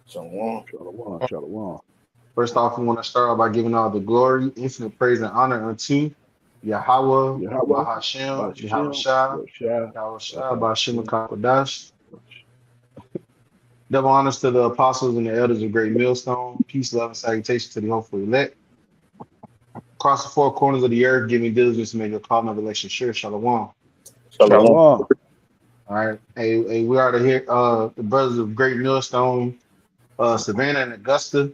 Shalom. Shalom, shalom. First off, we want to start off by giving all the glory, infinite praise, and honor unto Yahweh, Yahweh, Bahashem, Yahweh Bashem, Shah, Yahshua, Yahweh Shah, Bahashem Bashem. Kakodash. Double honors to the apostles and the elders of Great Millstone. Peace, love, and salutation to the hopeful elect. Across the four corners of the earth, giving diligence to make your call of election sure. Shalom. All Shalom. Shalom. right. Hey, we are to hear the brothers of Great Millstone, Savannah and Augusta.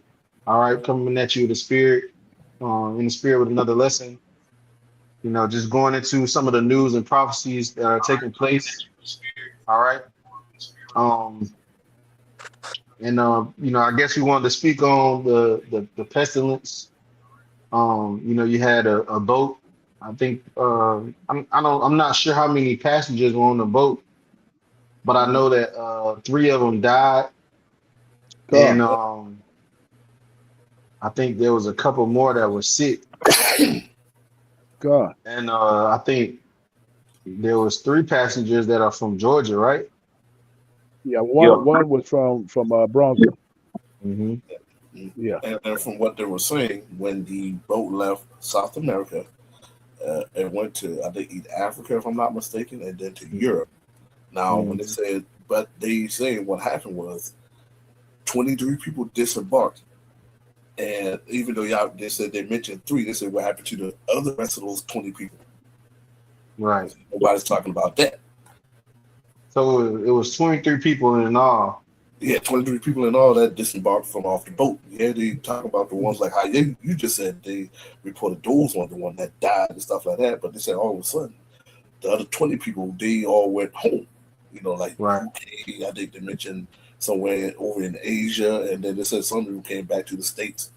All right, coming at you with the spirit, in the spirit with another lesson. You know, just going into some of the news and prophecies that are taking place. All right. Um, you know, I guess we wanted to speak on the pestilence. You know, you had a boat. I think I'm not sure how many passengers were on the boat, but I know that three of them died, and God, I think there was a couple more that were sick, God. and I think there was three passengers that are from Georgia, right? Yeah, Yep. one was from Bronzeville. Mm-hmm. Yeah. And from what they were saying, when the boat left South America, it went to, I think, either Africa, if I'm not mistaken, and then to Europe. Now, when they said, but they say what happened was 23 people disembarked. And even though they said they mentioned three, they said what happened to the other rest of those 20 people. Right. Nobody's talking about that. So it was 23 people in all. Yeah, 23 people in all that disembarked from off the boat. Yeah, they talk about the ones like how you just said they reported those ones, the one that died and stuff like that. But they said all of a sudden, the other 20 people, they all went home. You know, like Right. UK, I think they mentioned somewhere over in Asia, and then they said some people came back to the States.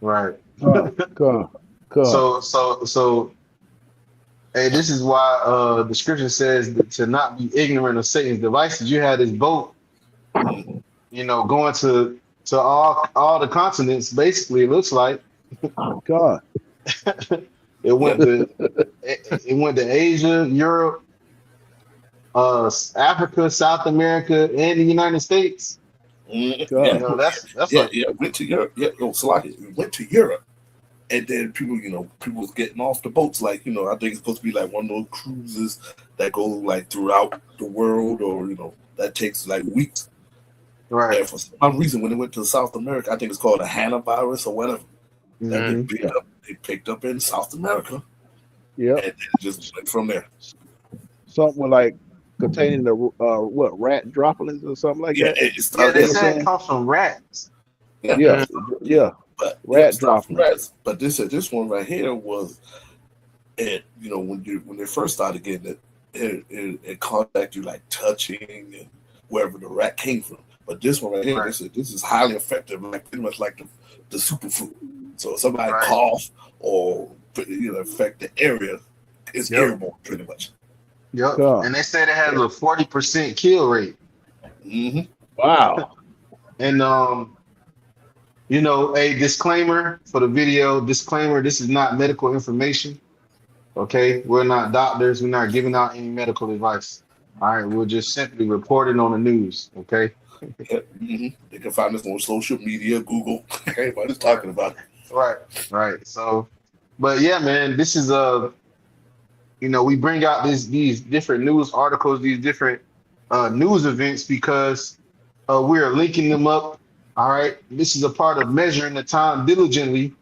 Right. God. So hey, this is why the scripture says that to not be ignorant of Satan's devices. You had this boat, you know, going to all the continents. Basically, it looks like God. it went to Asia, Europe, Africa, South America, and the United States. Yeah, God. You know, that's went to Europe. Yeah, Salaki, went to Europe, and then people, people was getting off the boats. Like, I think it's supposed to be like one of those cruises that go like throughout the world, or that takes like weeks. right. And for some reason, when they went to South America, I think it's called a Hanna virus or whatever. That they picked up in South America, Yeah. and it just went from there. Something like containing the rat droppings or something like that. Yeah, they said it comes from rats. Yeah. But Rat droppings. But this one right here was, when they first started getting it contact you like touching and wherever the rat came from. But this one right here, they said this is highly effective, like pretty much like the superfood. So if somebody cough or affect the area, it's airborne pretty much. Yep. And they said it has a 40% kill rate. Wow. And a disclaimer for the video. Disclaimer: this is not medical information. Okay, we're not doctors. We're not giving out any medical advice. All right, we're just simply reporting on the news. Okay. They can find us on social media, Google. Everybody's talking about it. Right. So, but yeah, man, this is we bring out these different news articles, these different news events because we are linking them up. All right, this is a part of measuring the time diligently.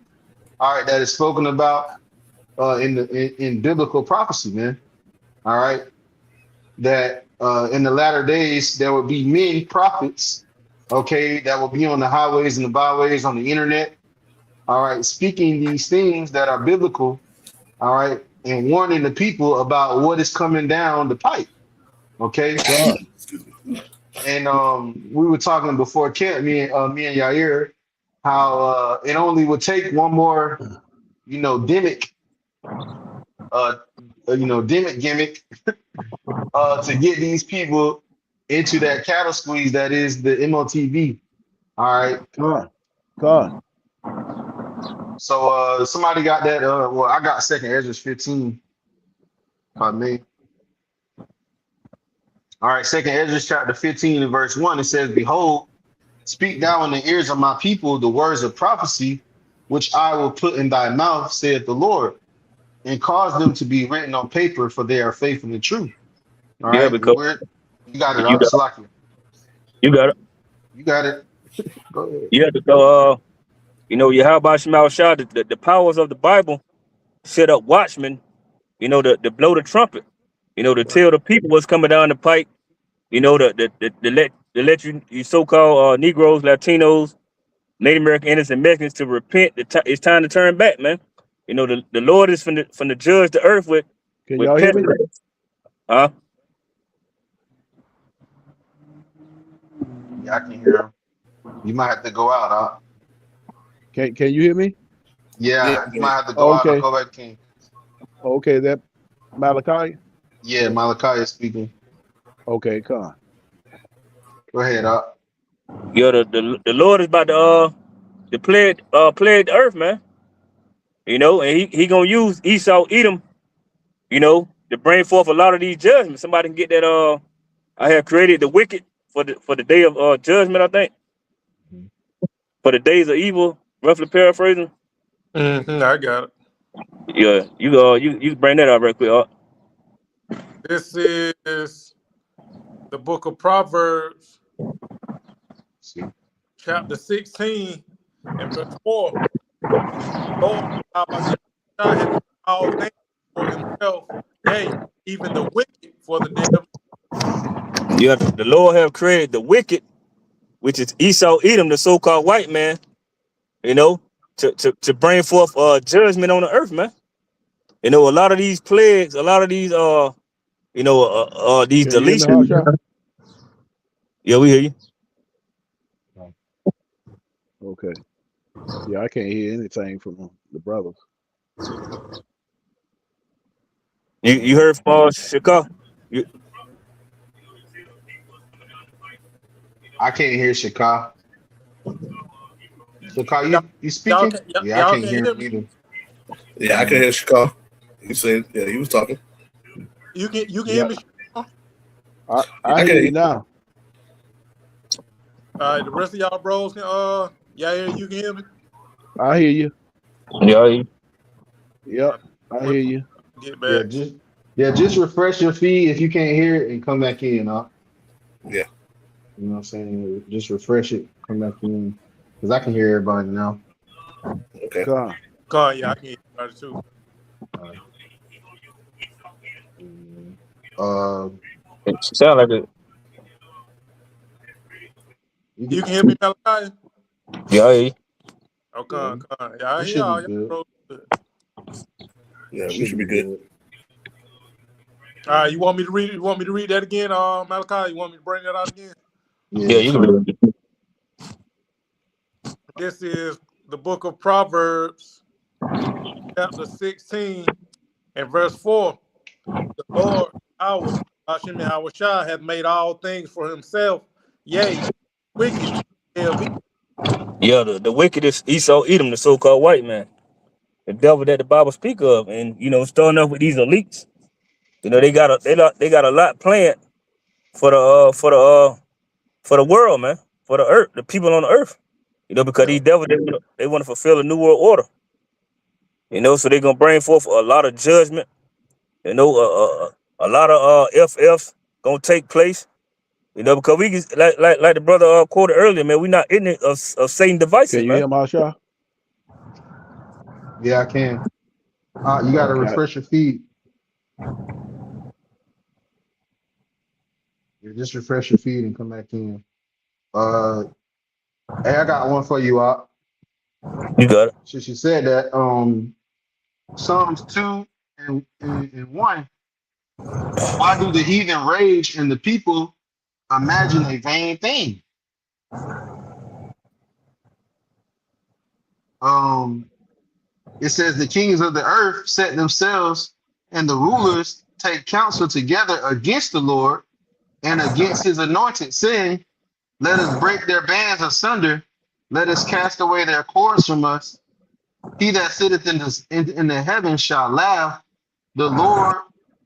All right, that is spoken about in biblical prophecy, man. All right, that in the latter days there will be many prophets, okay, that will be on the highways and the byways on the internet. All right, speaking these things that are biblical. All right, and warning the people about what is coming down the pipe. Okay. And we were talking before camp, me and Yair, how it only would take one more, Demic, Demic gimmick to get these people into that cattle squeeze that is the MOTV. All right. God. So somebody got that. I got 2nd Ezra 15. Pardon me. All right, 2nd Ezra chapter 15 and verse 1. It says, "Behold, Speak thou in the ears of my people the words of prophecy, which I will put in thy mouth, saith the Lord, and cause them to be written on paper, for they are faithful and true. All Yeah, right, because you got it, you got Salaki. you got it. You got it. Go ahead. Yeah, because Yahweh Shema Shah, the powers of the Bible set up watchmen, to blow the trumpet, to Right. tell the people what's coming down the pike, to let you so-called Negroes, Latinos, Native American Indians, and Mexicans to repent. It's time to turn back, man. The Lord is from the judge the earth Can with y'all hear me? pestilence. Huh? Yeah, I can hear him. You might have to go out, huh? Can you hear me? Yeah, you Yeah. might have to go out and Okay. go back in. Okay, that Malachi. Yeah, Malachi is speaking. Okay, come. Go ahead, up. Yeah, the Lord is about to plague the earth, man. And he gonna use Esau, Edom, to bring forth a lot of these judgments. Somebody can get that. I have created the wicked for the day of judgment. I think for the days of evil, roughly paraphrasing. I got it. Yeah, you bring that out real quick. This is the book of Proverbs, See. chapter 16, and verse 4. Lord, Yahweh Shah has all things for himself, yea, even the wicked for the day of. Yeah, the Lord have created the wicked, which is Esau, Edom, the so-called white man. To bring forth judgment on the earth, man. A lot of these plagues, a lot of these these Can you hear me, deletions. Harsha? Yeah, we hear you. Okay. Yeah, I can't hear anything from the brothers. You heard from Chicago? I can't hear Shaka. Shaka, Y'all, you y'all, speaking? can, y'all, Yeah, I y'all can't can hear hear him me. either. Yeah, I can hear Chicago. He said, yeah, he was talking. You can hear Yeah, me. I I hear can. you now. All right, the rest of y'all bros can yeah, you can hear me. I hear you. Yeah, Yep, I Wait hear for me you. to get Yeah, back. just refresh your feed if you can't hear it and come back in, huh? Yeah. You know what I'm saying? Just refresh it, come back in. Because I can hear everybody now. Okay. Come. God, yeah, I can hear everybody too. All right. it sound like it. You can hear me, Malachi? Yeah, I hear you. Oh, Yeah, come. Yeah, I we hear should be y'all. Y'all good. bros good. Yeah, we Should should be be good. good. All right, you want me to read it? You want me to read that again, Malachi? You want me to bring that out again? Yeah, Yeah, you sure. can. This is the book of Proverbs, chapter 16, and verse 4. The Lord, our Hashem Yahushua, hath made all things for himself. Yea, wicked shall be. Yeah, the wicked is Esau, Edom, the so-called white man, the devil that the Bible speak of, and starting off with these elites. They got a lot planned for the world, man, for the earth, the people on the earth. Because Yeah. these devils they want to fulfill a new world order. So they're gonna bring forth a lot of judgment. A lot of FFs gonna take place. Because we can, like the brother quoted earlier, man, we not ignorant of Satan Can devices, you man. hear me, Harsha? Yeah, I can. You got to Okay. refresh your feed. Yeah, just refresh your feed and come back in. Uh, hey, I got one for you, You got it. Since you said that, Psalms 2 and 1. Why do the heathen rage and the people imagine a vain thing? Um, it says the kings of the earth set themselves and the rulers take counsel together against the Lord and against his anointed, saying, let us break their bands asunder, let us cast away their cords from us. He that sitteth in the heavens shall laugh, the Lord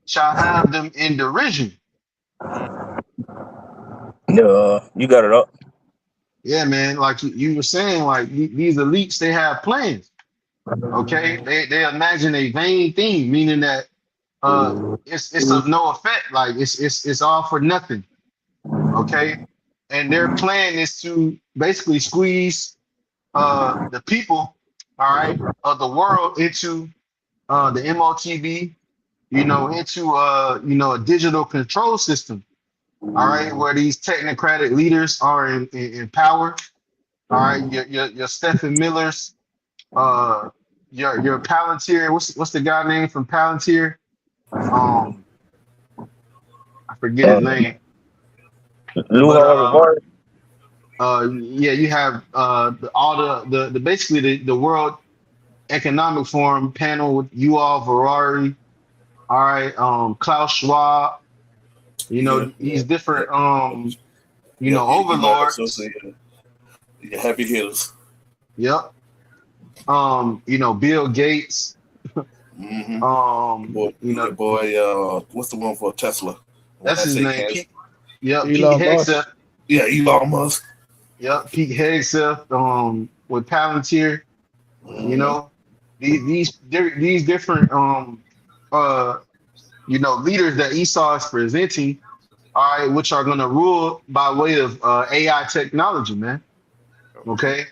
shall have them in derision. Mm. You got it up. Yeah, man. Like you were saying, like these elites, they have plans. Okay, they imagine a vain thing, meaning that it's of no effect. Like it's all for nothing. Okay, and their plan is to basically squeeze the people, all right, of the world into the MOTB, into a digital control system, all right, where these technocratic leaders are in power, all right, your Stephen Millers, uh, your Palantir, what's the guy name from Palantir? Um, I forget his Uh, name, Lou but Harvey. yeah, you have all the basically the World Economic Forum panel with Yuval Harari, all right, Klaus Schwab, Yeah, yeah, these different you might also overlords. say your heavy hitters. Yep. Bill Gates, Mm-hmm. um, you Your know, boy, what's the one for Tesla? When that's I his say name. hands, Pete Elon Musk. Hegseth. yeah, Elon Musk. Yep, Pete Hegseth, with Palantir, you Mm-hmm. know, these different uh leaders that Esau is presenting, all right, which are gonna rule by way of AI technology, man. Okay.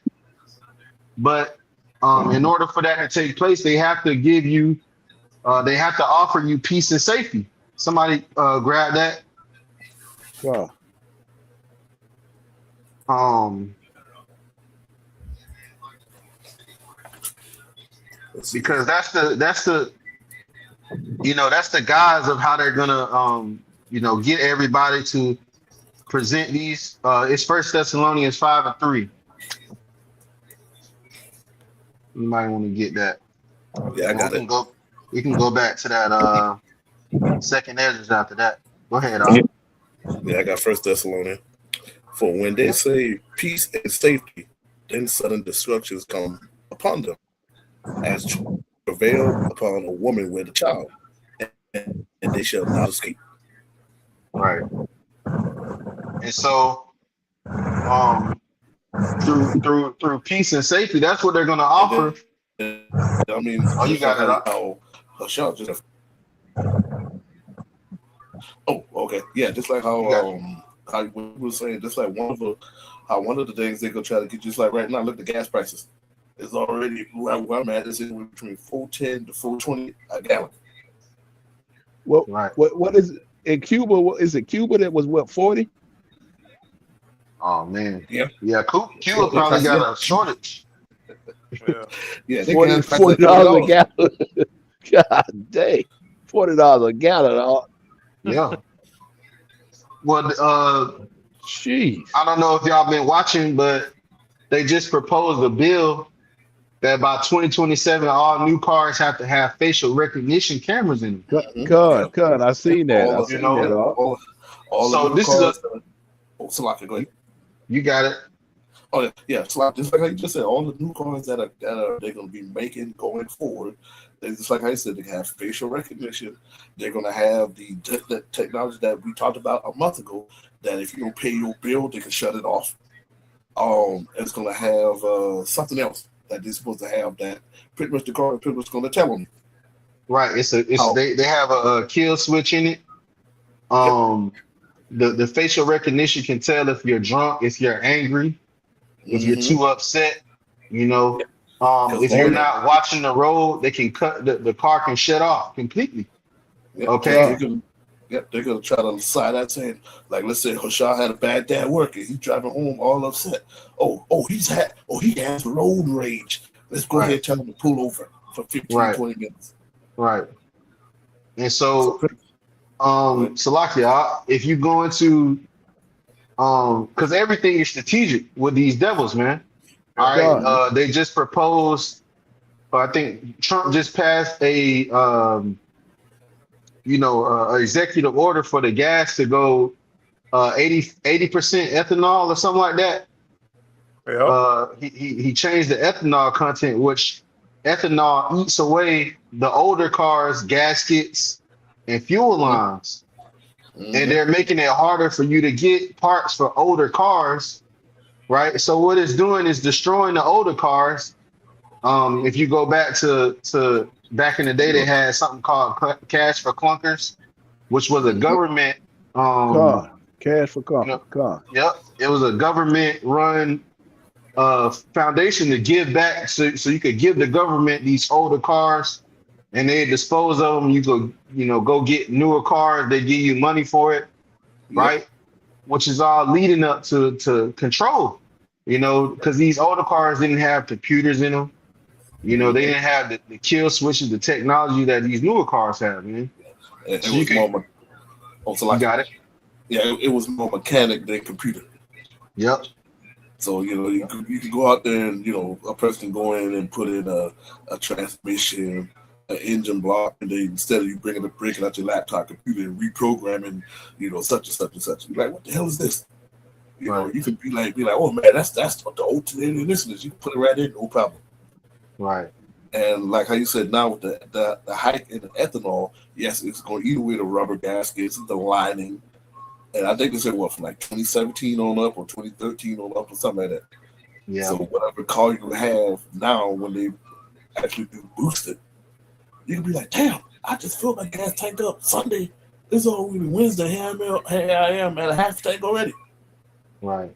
But in order for that to take place, they have to give you they have to offer you peace and safety. Somebody grab that. God. Um, Let's see. because that's the guise of how they're gonna get everybody to present these. It's First Thessalonians 5:3. You might want to get that. Yeah, I And we got it. can go back to that second Ezra after that. Go ahead, Al. Yeah, I got First Thessalonians. For when they say peace and safety, then sudden destructions come upon them, as travail upon a woman with a child, and they shall not escape. Right. And so um through peace and safety, that's what they're gonna And offer. I mean, Oh, you just like got it up. how Hasham just. Oh, okay, yeah, just like You got how we were saying, just like one of the things they gonna try to get, just like right now, look at the gas prices. It's already where I'm at. It's anywhere between 410 to 420 a gallon. What right. what is it in Cuba? Is it Cuba that was what 40? Oh man. Yeah, Yeah, Cuba the probably price, yeah, got a shortage. Yeah. yeah. They 40 gas prices at $40 a $40. gallon. God dang. $40 a gallon. Oh, Yeah. Well, jeez. I don't know if y'all been watching, but they just proposed a bill that by 2027, all new cars have to have facial recognition cameras in them. Yeah, Cut. I yeah. seen that. I All, You seen know, that. yeah, All. all the so new this is cars. Oh, Salaka, go ahead. you got it. Oh yeah, Salaka, just like I just said, all the new cars that are they're gonna be making going forward. They just like I said, they have facial recognition. They're gonna have the technology that we talked about a month ago. That if you don't pay your bill, they can shut it off. It's gonna have something else that they're supposed to have that pretty much the car is pretty much gonna tell them. Right. It's How? they have a kill switch in it. Yep. The facial recognition can tell if you're drunk, if you're angry, if you're Mm-hmm. too upset, you know. Because If you're not watching the road, they can cut the car can shut off completely. Okay. they're gonna try to side that saying, like, let's say Hashar had a bad day at work and he's driving home all upset. He has road rage. Let's go ahead Right. and tell him to pull over for 15, Right. 20 minutes. Right. And So, so Salakia, if you go into because everything is strategic with these devils, man. All right. God. They just proposed, I think Trump just passed a executive order for the gas to go 80% ethanol or something like that. Yep. He changed the ethanol content, which ethanol eats away the older cars, gaskets, and fuel lines. And they're making it harder for you to get parts for older cars right? So what it's doing is destroying the older cars. If you go back to back in the day, they had something called cash for clunkers, which was a Mhm. government, Car, cash for you know, car. yep, it was a government run foundation to give back, so you could give the government these older cars, and they dispose of them. You go, go get newer cars. They give you money for it, Yep. right? Which is all leading up to control, because these older cars didn't have computers in them. They Mhm. didn't have the kill switches, the technology that these newer cars have, man. It So you was can, more. Also, you like, got it. yeah, it was more mechanic than computer. Yep. So you could go out there and a person can go in and put in a transmission, an engine block, and then instead of you breaking out your laptop computer and reprogramming, such and such and such, you're like, what the hell is this? Right. You can be like, oh man, that's what the alternating and this. You can put it right in, no problem. Right. And like how you said, now with the hike in the ethanol, yes, it's going to eat away the rubber gaskets, the lining. And I think they said from like 2017 on up or 2013 on up or something like that. Yeah. So whatever car you have now, when they actually do boost it, you can be like, damn, I just filled my gas tank up Sunday. It's already Wednesday. Here I am at a half tank already. Right.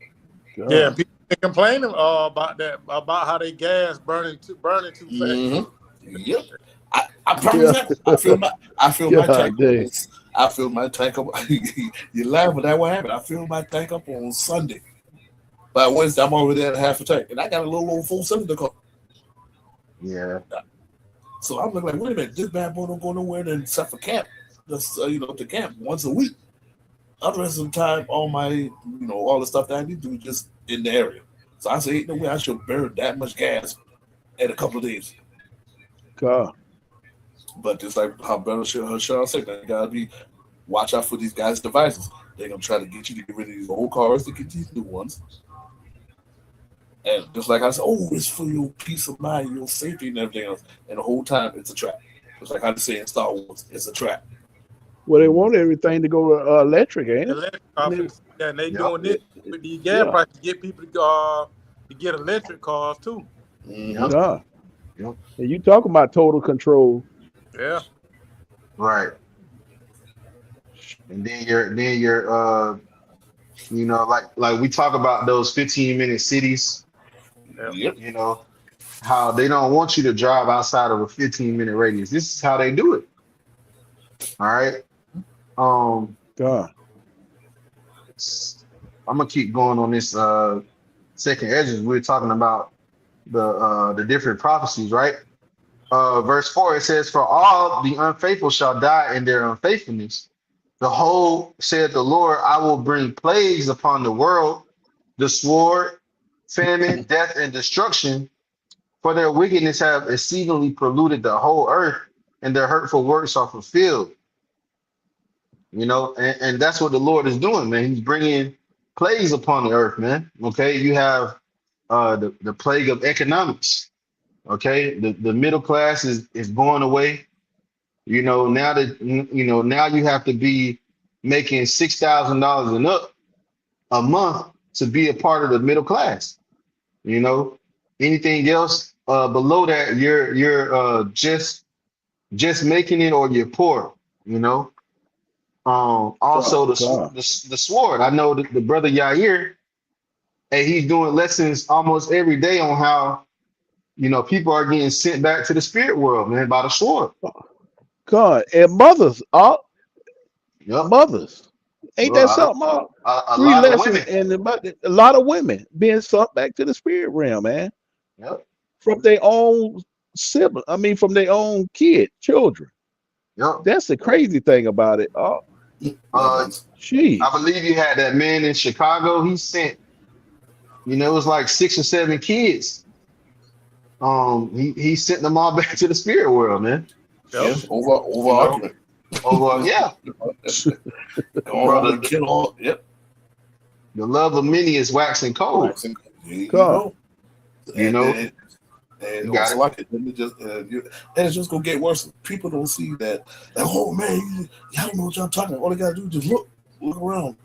Yeah, God. people been complaining about that, about how they gas burning too fast. Mm-hmm. Yep. I promise Yeah. that. I feel my tank God dang. up. I feel my tank up. You laugh, but that what happened. I filled my tank up on Sunday. By Wednesday, I'm already at a half a tank, and I got a little old 4-cylinder car. Yeah. So I'm looking like, wait a minute, this bad boy don't go nowhere then except for camp. Just to camp once a week. Other rest of the time, all my all the stuff that I need to do is just in the area. So I say, ain't no way I should burn that much gas in a couple of days. God. But just like how Brother Sean said, you gotta be watch out for these guys' devices. They're gonna try to get you to get rid of these old cars to get these new ones. And just like I said, oh, it's for your peace of mind, your safety, and everything else. And the whole time, it's a trap. Just like I say in Star Wars, it's a trap. Well, they want everything to go electric, ain't it? Electric And office, yeah, and they Yep. doing this with these gas Yeah. prices to get people to get electric cars too. Mhm. God. Yep. And you talking about total control. Yeah, Right. And then you're like we talk about those 15-minute cities, yeah. Yep. how they don't want you to drive outside of a 15-minute radius. This is how they do it. All right. Um, God. I'm gonna keep going on this second edges. We're talking about the different prophecies, right? Verse 4, it says, "For all the unfaithful shall die in their unfaithfulness. Behold, said the Lord, I will bring plagues upon the world, the sword, famine, death, and destruction, for their wickedness have exceedingly polluted the whole earth, and their hurtful works are fulfilled." And that's what the Lord is doing, man. He's bringing plagues upon the earth, man. Okay, you have the plague of economics. Okay, the middle class is going away. Now you have to be making $6,000 and up a month to be a part of the middle class. Anything else below that, you're just making it, or you're poor. Also God. the sword. I know the brother Yair, and he's doing lessons almost every day on how people are getting sent back to the spirit world, man, by the sword. God. And mothers, Yep. mothers. Ain't Well, that something? a 3 lot of lessons women. and a lot of women being sent back to the spirit realm, man. Yep. From their own sibling. I mean, from their own children. Yep. That's the crazy thing about it. Oh, I jeez. believe you had that man in Chicago. He sent, it was like 6 or 7 kids. He sent them all back to the spirit world, man. Yes, over argument. Yeah. Go on and kill all. Yep. The love of many is waxing cold. There you God. go. And You got also it. like it. Let me just, and it's just gonna get worse. People don't see that. Like, oh man, y'all don't know what y'all talking about. All they gotta do is just look around.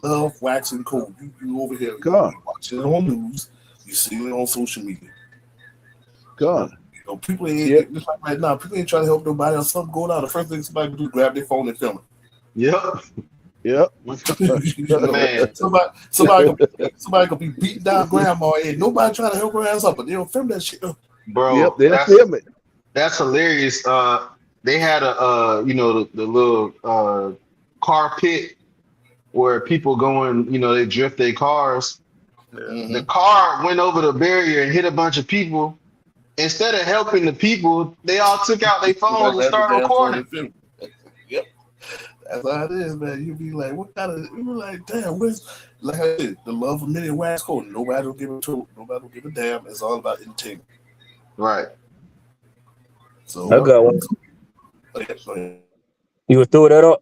love waxing cold. You over here, God. you watching it on news, you see it on social media. God. You know, people ain't Yep. just like right now. People ain't trying to help nobody else. Something going on. The first thing somebody do, grab their phone and film Yep. Yep. it. You know, Man. somebody could be beating down grandma and nobody trying to help her ass up, but they don't film that shit. Bro, Yep. They'll film it. that's hilarious. They had a you know, the little car pit where people going, you know, they drift their cars. Yeah. The car went over the barrier and hit a bunch of people. Instead of helping the people, they all took out their phones and started recording. Yep. That's how it is, man. You be like, what kind of? You be like, damn, where's like I said, the love of many wax cold. Nobody will give a to. Nobody will give a damn. It's all about entertainment. Right. So I got one. go ahead. You would throw that up?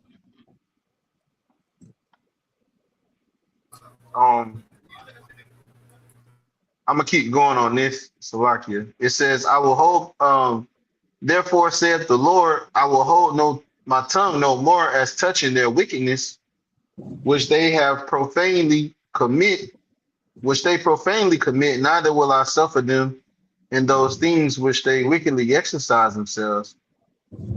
I'm gonna keep going on this, Slovakia. It says, I will hold, therefore saith the Lord, I will hold my tongue no more as touching their wickedness, which they profanely commit, neither will I suffer them in those things which they wickedly exercise themselves.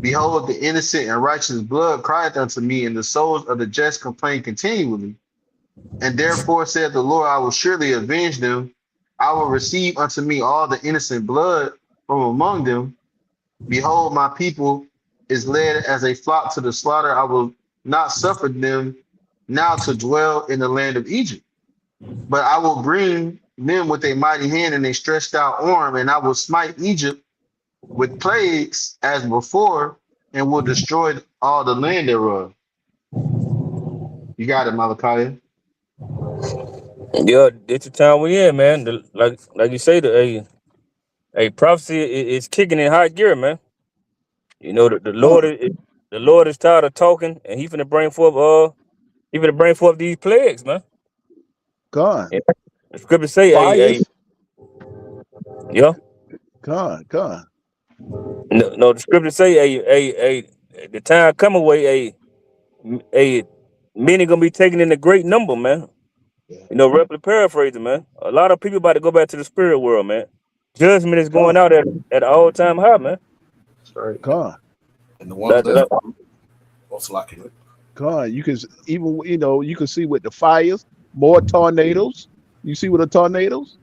Behold, the innocent and righteous blood crieth unto me, and the souls of the just complain continually. And therefore said the Lord, I will surely avenge them. I will receive unto me all the innocent blood from among them. Behold, my people is led as a flock to the slaughter. I will not suffer them now to dwell in the land of Egypt. But I will bring them with a mighty hand and a stretched out arm, and I will smite Egypt with plagues as before, and will destroy all the land thereof. You got it, Malachi. Yeah, it's the time we in, man. Like you say, a prophecy is kicking in high gear, man. You know the Lord God. the Lord is tired of talking, and he finna bring forth these plagues, man. God. Yeah. The scripture say Fires. yeah. God. No, the scripture say the time come away a many gonna be taken in a great number, man. You know, roughly paraphrasing, man. A lot of people about to go back to the spirit world, man. Judgment is going God. out at an all time high, man. That's right. God. And the ones that's That- most likely. God. You can even you can see with the fires, more tornadoes. You see with the tornadoes?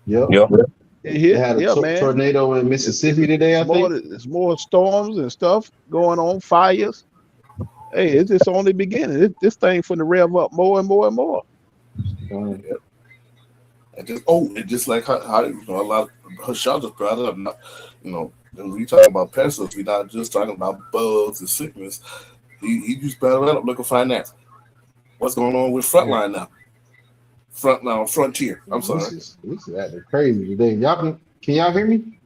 Yep. yeah. It They hit. had a Yeah, man. tornado in Mississippi today, I think. It's more storms and stuff going on, fires. Hey, it's just only beginning. This thing finna rev up more and more and more. And just like how you know a lot of her shots just brought it up. Not, you know, when we talking about pests, we're not just talking about bugs and sickness. He just brought it up looking finance. What's going on with Frontline now? Frontier. I'm sorry. This is acting crazy today. Can y'all hear me?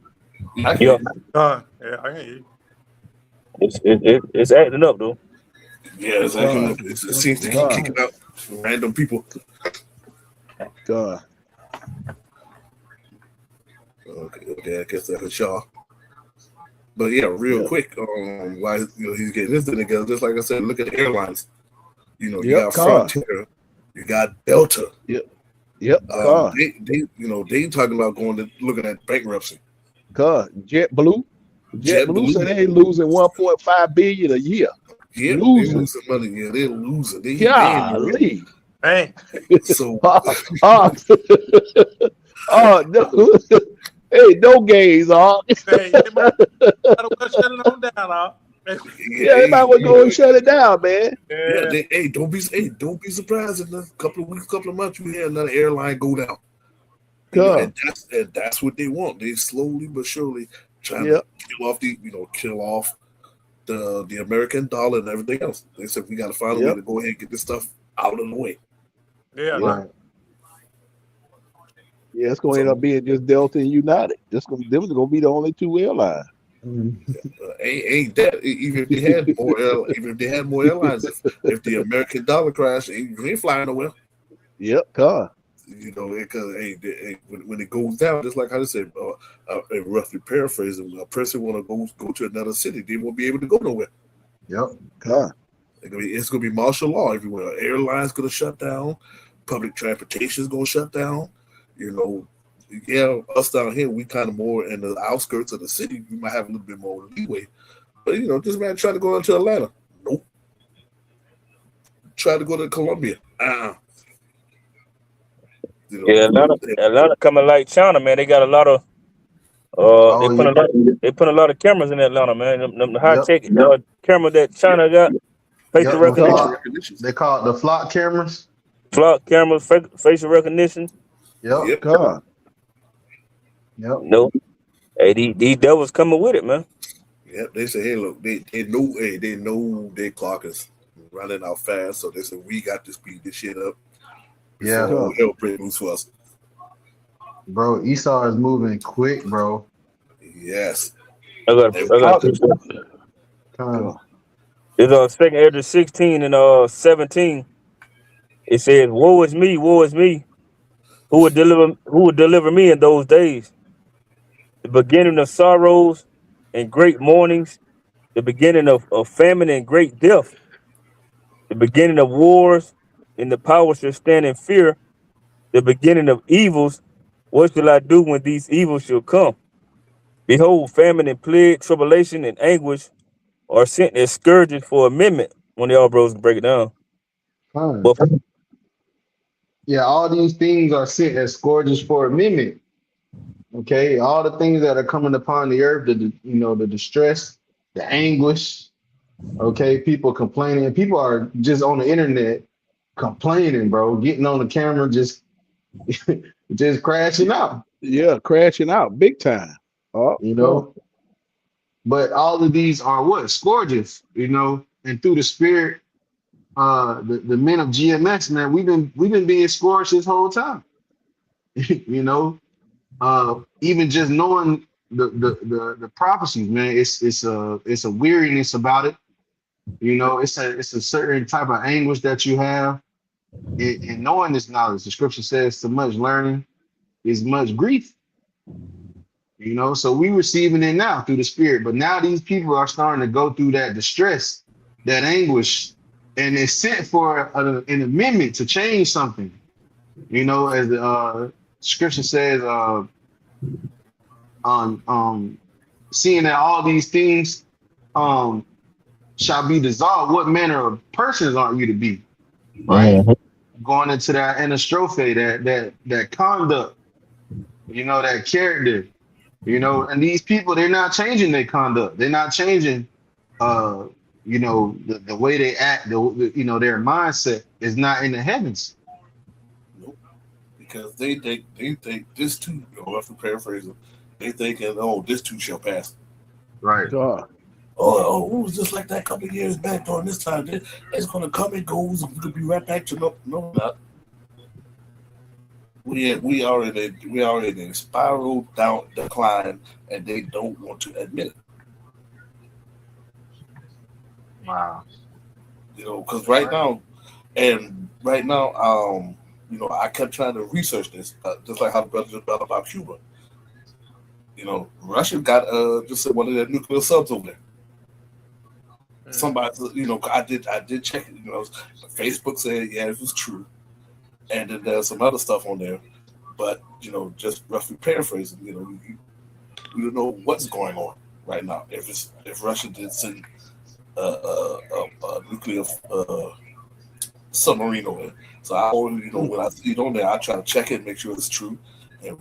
I Yeah. can Yeah, I can hear you. It's acting up, though. Yeah, it's acting up. It seems to keep kicking out random people. God. Okay, I guess that's y'all. But yeah, real quick, why he's getting this thing together? Just like I said, look at the airlines. You know, you got Frontier, you got Delta. Yep. They talking about looking at bankruptcy. God. JetBlue said they ain't losing 1.5 billion a year. Yeah, losing. They losing money. Yeah, they're losing. Golly. Hey, So no. Hey, no gays, hey, they might shut it on down, Yeah, they might well go and shut it down, man. Yeah. Don't be surprised in a couple of weeks, couple of months, we had another airline go down. And that's what they want. They slowly but surely trying to kill off the American dollar and everything else. They said we got to find a way to go ahead and get this stuff out of the way. Yeah. Right. Yeah, it's going to end up being just Delta and United. Them are going to be the only two airlines. Ain't that even if they had more airlines, if the American dollar crashed, you ain't flying nowhere. Yep, car. You know, because when it goes down, just like I said, roughly paraphrasing, a person want to go to another city, they won't be able to go nowhere. Yep. Car. It's gonna be martial law everywhere. Airlines gonna shut down. Public transportation is gonna shut down. You know, yeah, us down here, we kind of more in the outskirts of the city. We might have a little bit more leeway. But this man tried to go into Atlanta. Nope. Tried to go to Columbia. Yeah, Atlanta coming like China, man. They got a lot of Oh yeah. they put a lot of cameras in Atlanta, man. Them high Yep. tech camera that China got, facial Yep. The recognition, flock. They call it the flock cameras. flock cameras, facial recognition. Yep. God. Yep. No, hey, these devils coming with it, man. Yep, they say, hey, look, they know their clock is running out fast, so they said we got to speed this shit up Yeah. before hell breaks loose for us. Bro, Esau is moving quick, bro. Yes. I got it's Come. on 2nd Ezra 16 and 17. It says, woe is me, who would deliver me in those days? The beginning of sorrows and great mournings, the beginning of famine and great death, the beginning of wars, and the power shall stand in fear, the beginning of evils. What shall I do when these evils shall come? Behold, famine and plague, tribulation and anguish are sent as scourges for amendment. When the all bros break it down. But Yeah, all these things are sent as scourges for amendment. Okay, all the things that are coming upon the earth, the distress, the anguish. Okay, people complaining. People are just on the internet complaining, bro. Getting on the camera, just just crashing out. Yeah, crashing out big time. Oh, You God. know, but all of these are what scourges. And through the spirit, the men of GMS, man, we've been being scourged this whole time. Even just knowing the prophecies, man, it's a weariness about it. It's a certain type of anguish that you have in knowing this knowledge. The scripture says, "So much learning is much grief." So we receiving it now through the spirit, but now these people are starting to go through that distress, that anguish, and it's sent for an amendment to change something. As the scripture says, on seeing that all these things shall be dissolved, what manner of persons ought you to be? Right? Going into that anastrophe, that conduct, that character, and these people, they're not changing their conduct. They're not changing the way they act, their mindset is not in the heavens. Nope. Because they think this too, if we paraphrase them, they thinking, this too shall pass. Right. God. Oh, it was just like that a couple of years back during this time. It's gonna come and goes, and we'll be right back to no not. We are in a spiral down decline, and they don't want to admit it. Wow. Because right now, I kept trying to research this, just like how the brother just about Cuba. Russia got just one of their nuclear subs over there. Somebody, I did check it. Facebook said, yeah, it was true, and then there's some other stuff on there, but just roughly paraphrasing, you don't know what's going on right now. If Russia did send a nuclear submarine over there, so I always, when I see it on there, I try to check it, make sure it's true, and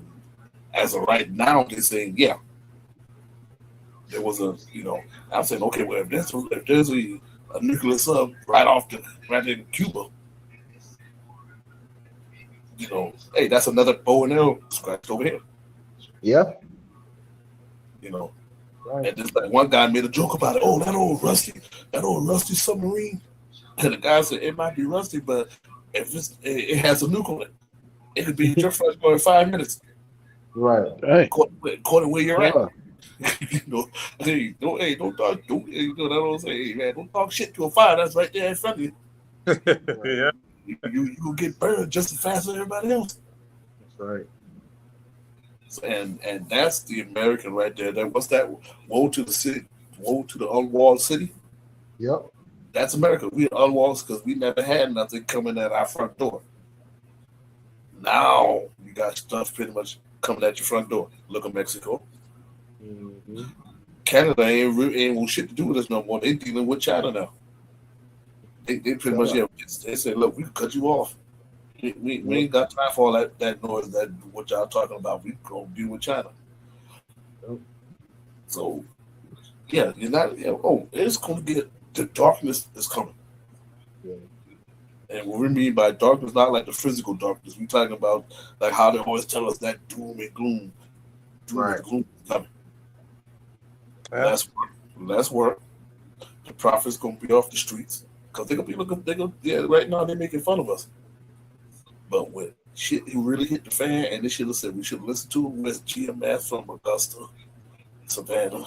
as of right now, they're saying, yeah. There was I'm saying, okay, well, if there's a nuclear sub right in Cuba, hey, that's another bow and arrow scratched over here. Yeah. Right. And just like one guy made a joke about it. Oh, that old rusty submarine. And the guy said it might be rusty, but if it has a nuke on it, it could be just for 5 minutes. Right. According where you're at. Hey, don't talk. Don't say, hey man, don't talk shit to a fire that's right there in front of you. Yeah, you will get burned just as fast as everybody else. That's right. And that's the American right there. What's that? Woe to the city, woe to the unwalled city. Yep. That's America. We unwalls because we never had nothing coming at our front door. Now you got stuff pretty much coming at your front door. Look at Mexico. Mm-hmm. Canada ain't want shit to do with us no more. They dealing with China now. They pretty much they say, look, we can cut you off. We ain't got time for all that noise that what y'all talking about. We gonna deal with China. So yeah, you're not. Yeah, it's gonna get the darkness is coming. Yeah. And what we mean by darkness, not like the physical darkness. We talking about like how they always tell us that doom and gloom. Doom and gloom is coming. Yeah. Less work. The prophets gonna be off the streets because they're gonna be looking. Right now they're making fun of us. But when shit really hit the fan, and they should have said we should listen to it with GMS from Augusta, Savannah,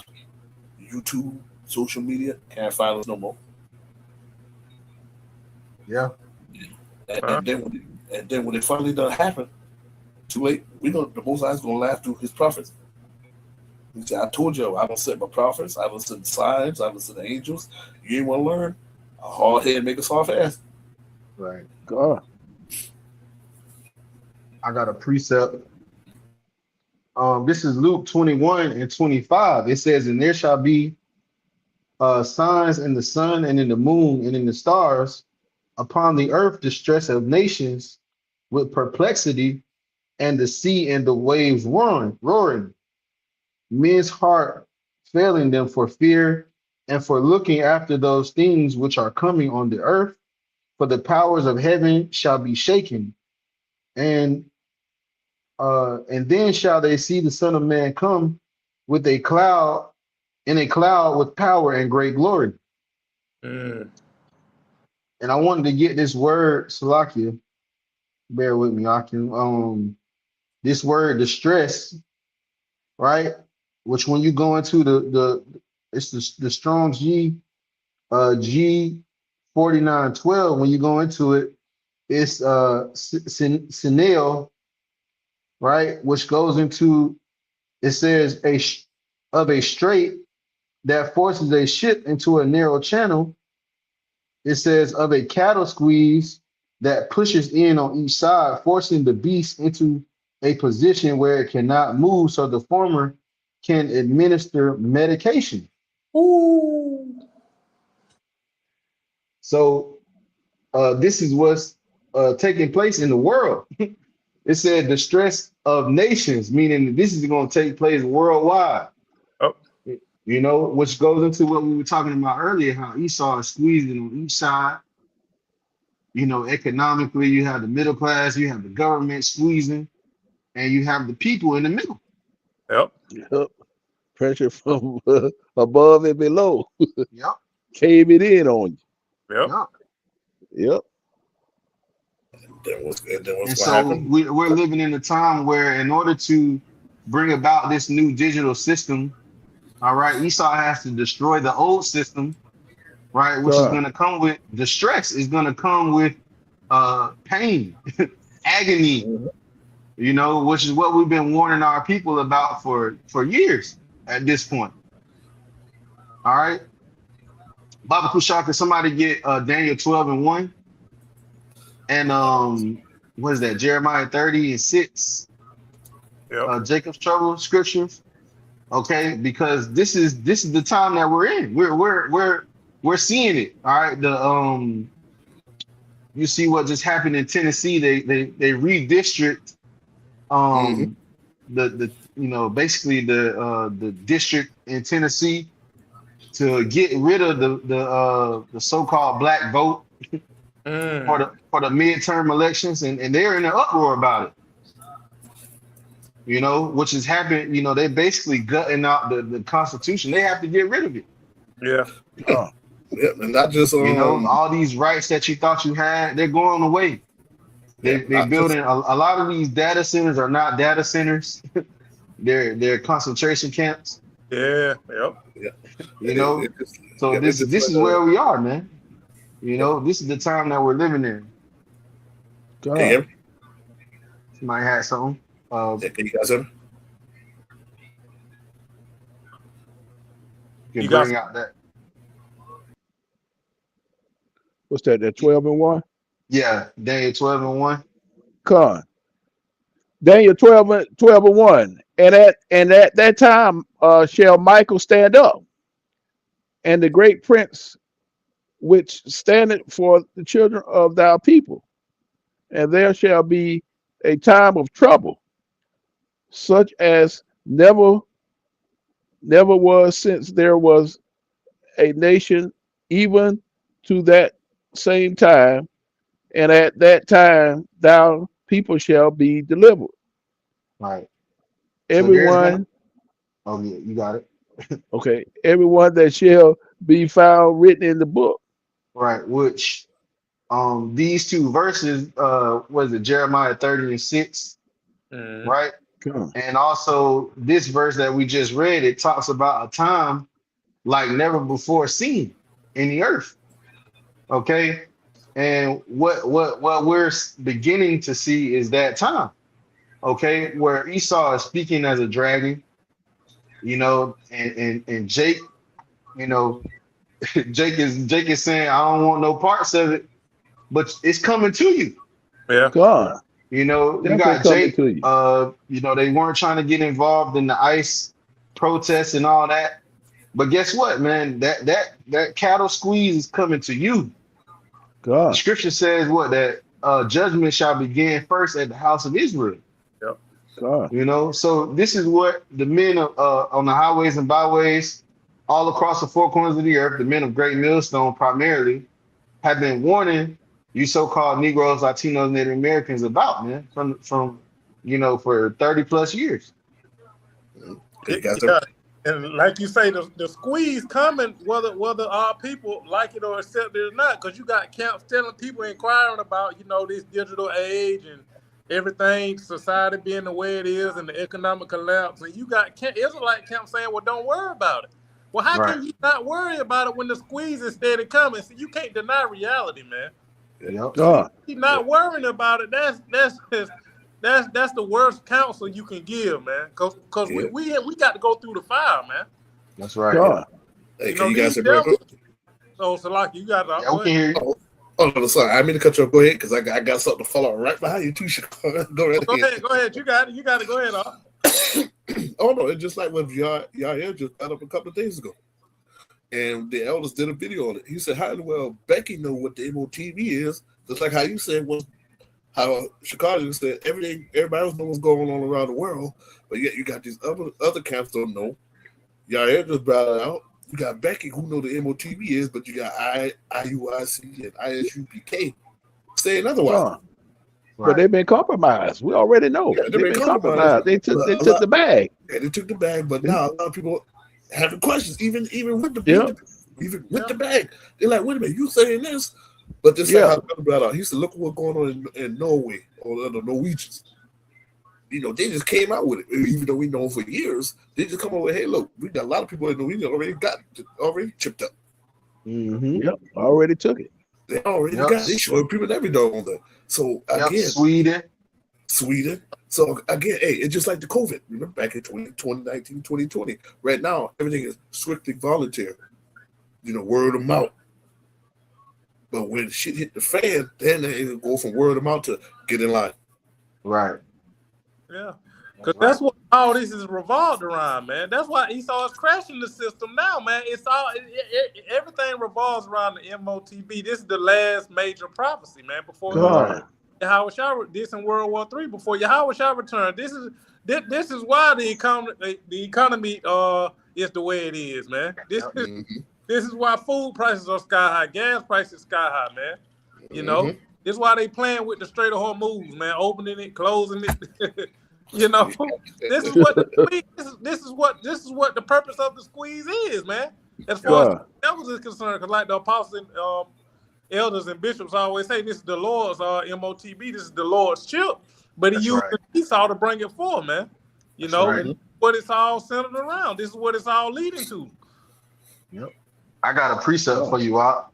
YouTube, social media, can't find us no more. Yeah. And then when it finally done happen, too late. The Most High is gonna laugh through his prophets. He said, I told you, I don't send my prophets, I don't send signs, I don't send the angels. You ain't want to learn? A hard head make a soft ass. Right. God. I got a precept. This is Luke 21 and 25. It says, and there shall be signs in the sun and in the moon and in the stars, upon the earth distress of nations with perplexity, and the sea and the waves roaring, men's heart failing them for fear and for looking after those things which are coming on the earth, for the powers of heaven shall be shaken. And then shall they see the Son of Man come with a cloud, in a cloud with power and great glory. Mm. And I wanted to get this word, Salakia, bear with me, I can this word distress, right? Which when you go into it's the Strong's G 4912, when you go into it, it's Sinel, right? Which goes into, it says of a strait that forces a ship into a narrow channel. It says of a cattle squeeze that pushes in on each side, forcing the beast into a position where it cannot move, so the former can administer medication. Ooh. So this is what's taking place in the world. It said the stress of nations, meaning this is going to take place worldwide. Oh. You know, which goes into what we were talking about earlier, how Esau is squeezing on each side. You know, economically, you have the middle class, you have the government squeezing, and you have the people in the middle. Yep. Yep. Pressure from above and below. Yep. Cave it in on Yep. Yep. you. Yep. Then what's And going to so happen? we're living in a time where, in order to bring about this new digital system, all right, Esau has to destroy the old system, right, which is going to come with distress, is going to come with pain, agony, you know, which is what we've been warning our people about for years at this point. All right. Baba Kushak, can somebody get Daniel 12 and 1? And what is that? Jeremiah 30 and 6. Yep. Jacob's trouble scriptures. Okay, because this is the time that we're in. We're seeing it. All right. You see what just happened in Tennessee. They redistrict the basically the district in Tennessee to get rid of the so-called black vote for the midterm elections, and they're in an uproar about it. You know, which has happened. You know, they basically gutting out the Constitution. They have to get rid of it. Yeah. Yeah, and not just You know, all these rights that you thought you had, they're going away. They building a lot of these data centers are not data centers. they're concentration camps. Yeah. Yep. Yeah. You know, so this is where we are, man. You know, this is the time that we're living in. God. Somebody had something. Can you guys hear me? You can bring out that. What's that? That 12 and 1? Yeah, Daniel 12 and 1. Con. Daniel 12 and 1. And at that time shall Michael stand up, and the great prince which standeth for the children of thy people, and there shall be a time of trouble, such as never was since there was a nation, even to that same time, and at that time thou people shall be delivered. Right. So there's gonna. Everyone, Oh yeah, you got it. okay, everyone that shall be found written in the book. Right. Which these two verses, was it Jeremiah 30 and 6, Mhm. right? Come. And also this verse that we just read, it talks about a time like never before seen in the earth. Okay. And what we're beginning to see is that time, okay, where Esau is speaking as a dragon, and Jake, you know, Jake is saying, I don't want no parts of it, but it's coming to you. Yeah. Come. You Definitely got coming Jake, to you. they weren't trying to get involved in the ICE protests and all that. But guess what, man? That cattle squeeze is coming to you. The God. scripture says what? That judgment shall begin first at the house of Israel. Yep. God. So this is what the men of, on the highways and byways all across the four corners of the earth, the men of Great Millstone primarily, have been warning you so-called Negroes, Latinos, Native Americans about, man, from for 30 plus years. You got to. Yeah. And like you say, the squeeze coming, whether our people like it or accept it or not, because you got camps telling people, inquiring about, this digital age and everything, society being the way it is and the economic collapse. And you got Israelite camps saying, well, don't worry about it. Well, how Right. can you not worry about it when the squeeze is steady coming? So you can't deny reality, man. Yep. God. You're not worrying about it. That's the worst counsel you can give, man. Cause Yeah. we got to go through the fire, man. That's right. God. Hey, can you These guys hear me real devils. quick? Oh, Salaki, you got to Yeah, we can hear you. Oh, sorry. I mean to cut you off. Go ahead, because I got something to follow right behind you, too. Go right ahead. Go ahead. You got it. Go ahead, Oh, no. It's just like what Yahya just got up a couple of days ago. And the elders did a video on it. He said, how in the world Becky know what the MOTV is? Just like how you said how Chicago said everybody else knows what's going on around the world, but yet you got these other camps don't know. Yahya just brought it out. You got Becky who know the MOTV is, but you got IUIC and ISUPK saying otherwise. God. But they've been compromised. We already know. Yeah, They've been compromised. They took the bag. Yeah, they took the bag, but now a lot of people having questions, even with the the bag. They're like, wait a minute, you saying this? But this how the brought out. He said, look what's going on in Norway or the Norwegians. They just came out with it, even though we know for years. They just come over, hey, look, we got a lot of people in Norwegian already chipped up. Mm-hmm. Yep, already took it. They already got it. They showing people every dog on there. So again, Sweden. So again, hey, it's just like the COVID. Remember back in 2019, 2020. Right now, everything is strictly voluntary. Word of mouth. But when shit hit the fan, then they go from word of mouth to get in line. Right. Yeah. Because that's what all this is revolved around, man. That's why Esau is crashing the system now, man. It's all everything revolves around the MOTB. This is the last major prophecy, man. Before Yahweh Shah, this in World War III, before Yahweh Shah returned. This is why the economy is the way it is, man. This is why food prices are sky high, gas prices sky high, man. This is why they playing with the Strait of Hormuz, man, opening it, closing it. This is what the purpose of the squeeze is, man. As far as devils is concerned, because like the apostles and elders and bishops always say, this is the Lord's MOTB, this is the Lord's chip. But he used Esau to bring it forth, man. And what it's all centered around. This is what it's all leading to. Yep. I got a precept for you, Op.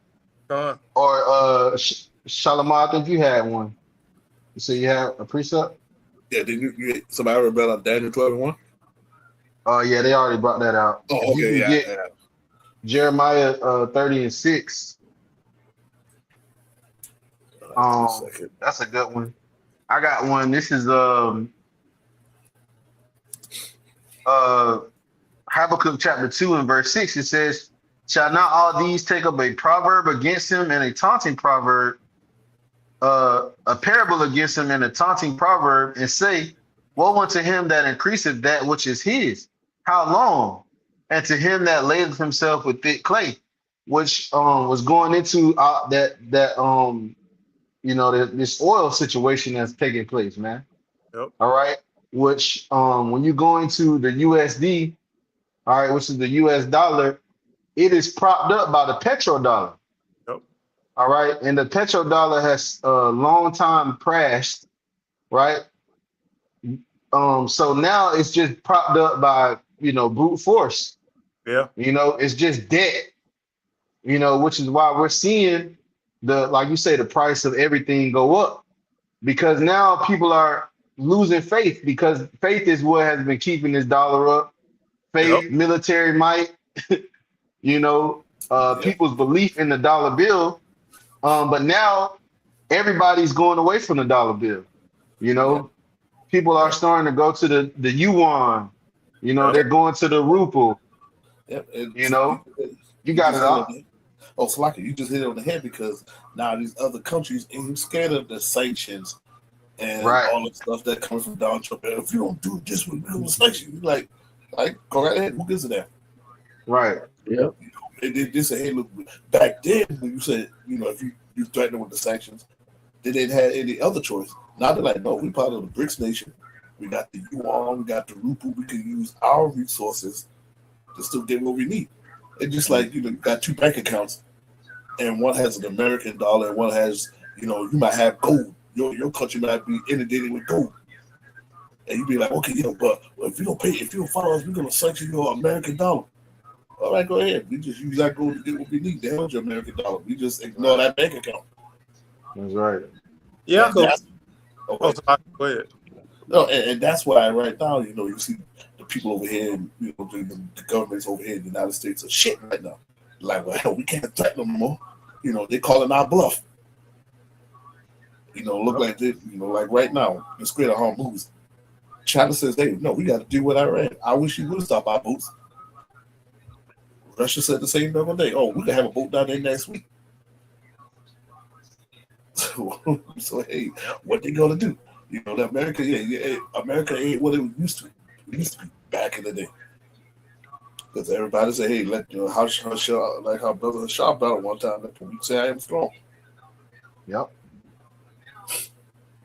Or Shalom, I think you had one. You say you had a precept? Yeah, did you somebody ever brought up Daniel 12 and 1? Oh, yeah, they already brought that out. Oh, okay, Jeremiah 30 and 6. That's a good one. I got one. This is Habakkuk chapter 2 and verse 6. It says, "Shall not all these take up a proverb against him and a taunting proverb, a parable against him and a taunting proverb, and say, woe unto him that increaseth that which is his. How long? And to him that layeth himself with thick clay," which was going into this oil situation that's taking place, man. Yep. All right. Which when you go into the USD, all right, which is the US dollar, it is propped up by the petrodollar. Yep. All right. And the petrodollar has a long time crashed, right? So now it's just propped up by, brute force. Yeah. It's just debt, which is why we're seeing like you say, the price of everything go up, because now people are losing faith, because faith is what has been keeping this dollar up. Faith, military might, people's belief in the dollar bill. But now everybody's going away from the dollar bill. People are starting to go to the yuan. They're going to the ruble. Yep. You got it all. Oh, Slaka, you just hit it on the head, because now these other countries ain't scared of the sanctions and all the stuff that comes from Donald Trump. And if you don't do this, we're going to sanction you. Like, go right ahead. Who gives a damn? Right. Yeah. They say, hey, look, back then when you said, if you threatened with the sanctions, they didn't have any other choice. Now they're like, no, we part of the BRICS nation. We got the yuan, we got the ruble. We can use our resources to still get what we need. It's just like, you got two bank accounts, and one has an American dollar, and one has, you might have gold. Your country might be inundated with gold. And you'd be like, okay, but if you don't follow us, we're going to sanction your American dollar. All right, go ahead. We just use that gold to get what we need. The hell's your American dollar? We just ignore that bank account. That's right. Yeah, go ahead. No, and that's why right now, you see the people over here, the governments over here in the United States are shit right now. Like, well, we can't threaten them no more. They're calling our bluff. Look like this, like right now, the Strait of Hormuz. China says, hey, no, we got to deal with Iran. I wish you would stop our boats. Russia said the same other day. Oh, we can have a boat down there next week. So hey, what they gonna do? America, America ain't what it used to. It used to be back in the day. Because everybody say, hey, like how brother Shaw battled one time. That we say I am strong. Yep.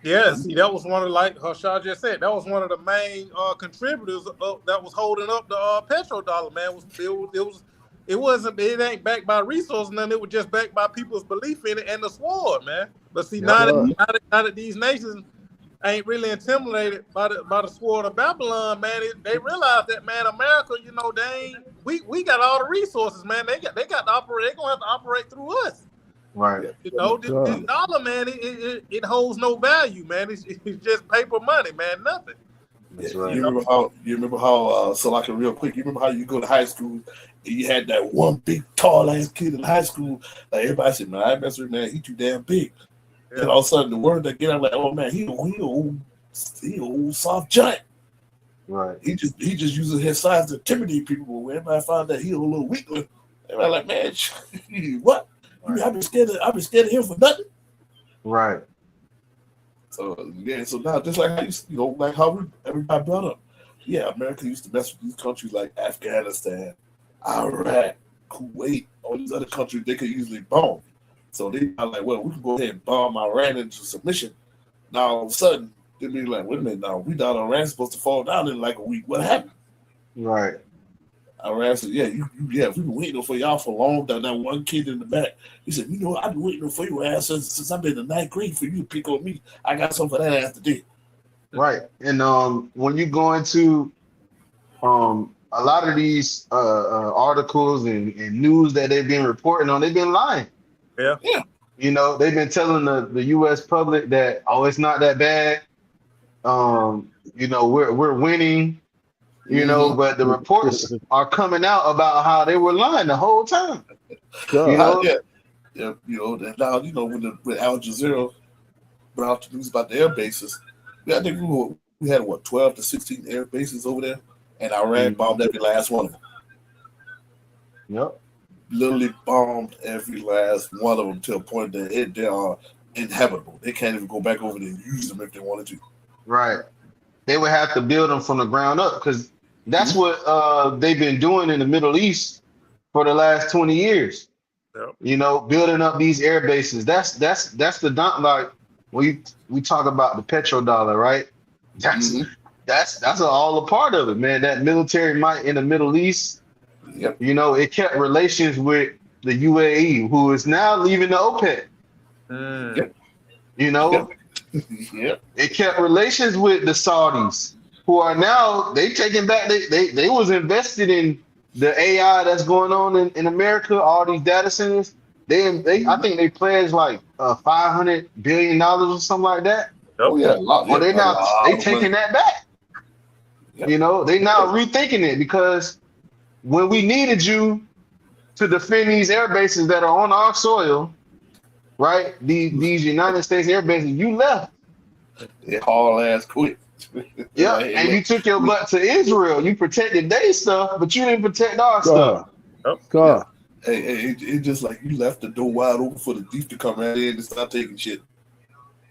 Yeah, see, that was one of, like Harshaw just said, that was one of the main contributors that was holding up the petrodollar, man. It ain't backed by resources, none. It was just backed by people's belief in it and the sword, man. But see, now that these nations ain't really intimidated by the sword of Babylon, man, they realize that, man, America, we got all the resources, man. They got to operate. They're gonna have to operate through us. Right. This dollar, man, it holds no value, man. It's just paper money, man. Nothing. That's right. You remember how so like real quick, you remember how you go to high school and you had that one big tall ass kid in high school, like everybody said, man, I mess with, man, he too damn big. Yeah. And all of a sudden the word that get out, like, oh man, he old soft giant. Right. He just uses his size to intimidate people. But when everybody found that he a little weakling, everybody like, man, what? Right. I've been scared of him for nothing. Right. So yeah, so now just like how like how everybody brought up, yeah, America used to mess with these countries like Afghanistan, Iraq, Kuwait, all these other countries they could easily bomb. So they are like, well, we can go ahead and bomb Iran into submission. Now all of a sudden they be like, wait a minute, now we thought Iran's supposed to fall down in like a week. What happened? Right. Iran said, yeah, we've been waiting for y'all for long. That one kid in the back, he said, I've been waiting for your ass since I've been in the 9th grade for you to pick on me. I got something for that ass today. Right. And when you go into a lot of these articles and news that they've been reporting on, they've been lying. Yeah. They've been telling the U.S. public that, oh, it's not that bad. We're winning. But the reports are coming out about how they were lying the whole time. Sure. Yeah. Now, with Al Jazeera, brought out the news about the air bases. Yeah, I think we had what 12 to 16 air bases over there, and Iraq bombed every last one of them. Yep. Literally bombed every last one of them to a point that they are inhabitable. They can't even go back over there and use them if they wanted to. Right. They would have to build them from the ground up because that's what they've been doing in the Middle East for the last 20 years. Yep. You know, building up these air bases. That's the like when we talk about the petrodollar, right? That's all a part of it, man. That military might in the Middle East. Yep. You know, it kept relations with the UAE, who is now leaving the OPEC. Yep. You know, Yep. it kept relations with the Saudis, who are now they taking back. They was invested in the AI that's going on in America. All these data centers. I think they pledged like $500 billion or something like that. Oh yeah, a lot. Well, they taking that back. Yep. You know, they now rethinking it because when we needed you to defend these air bases that are on our soil, right? These United States air bases, you left. They haul ass quit. Yeah, and you took your butt to Israel. You protected their stuff, but you didn't protect our stuff. God. Hey, it's just like you left the door wide open for the thief to come right in and start taking shit.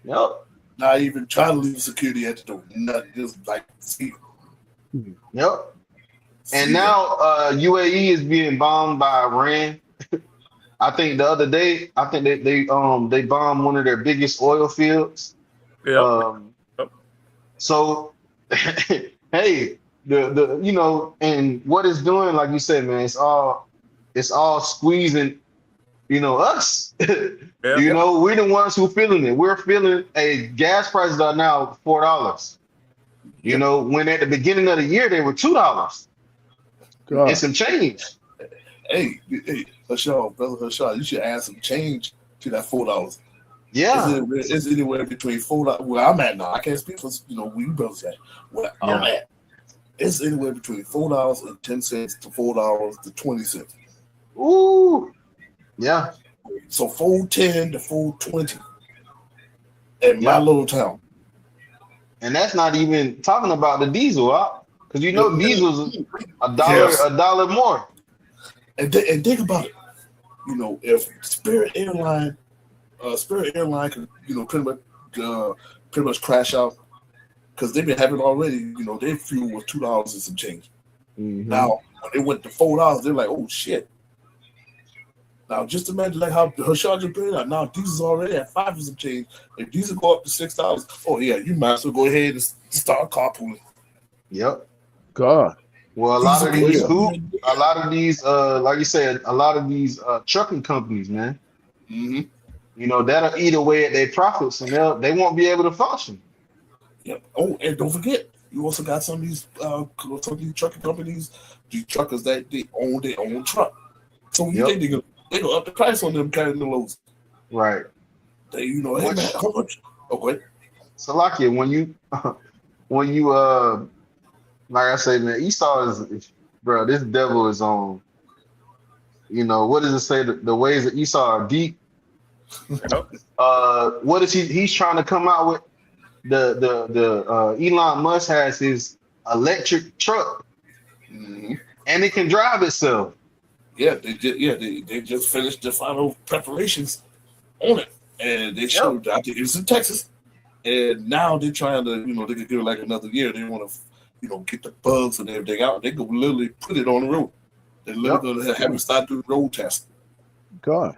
Yep. Not even trying to leave security at the door. Nothing, just like see. Yep. And now UAE is being bombed by Iran. I think the other day, I think they bombed one of their biggest oil fields. Yeah. So hey, the you know, and what it's doing, like you said, man, it's all squeezing, you know, us. You know, we're the ones who feeling it. We're feeling gas prices are now $4. You know, when at the beginning of the year they were $2. And some change. Hey, Hashaw, brother Hashaw, you should add some change to that $4. Yeah. It's anywhere between $4. Where I'm at now, I can't speak for where you brothers at. Where I'm at, it's anywhere between $4.10 to $4.20. Ooh. Yeah. So $4.10 to $4.20 in my little town. And that's not even talking about the diesel, because you know diesel's $1 more. And think about it. You know, if Spirit Airline could, pretty much crash out because they've been having already. You know, their fuel was $2 and some change. Now when it went to $4, they're like, oh shit. Now just imagine like how her charger been out. Now diesel's already at $5 and some change. If diesel go up to $6, oh yeah, you might as well go ahead and start carpooling. Yep. God. Well, a lot of these, like you said, a lot of these trucking companies, man. You know, that'll eat away at their profits, and they won't be able to function. Yep. Oh, and don't forget, you also got some of these trucking companies, these truckers that they own their own truck. So you think they go up the price on them carrying the loads. Right. They, hey man, how much? Okay. Salakia, when you like I say, man, Esau is, bro, this devil is on. You know, what does it say? The ways of Esau are deep. What is he's trying to come out with? The Elon Musk has his electric truck, and it can drive itself. Yeah, they just finished the final preparations on it, and they showed. I think it's in Texas, and now they're trying to, they could give it like another year. They want to, get the bugs and everything out. They could literally put it on the road. They're literally going to have it start doing road testing. God,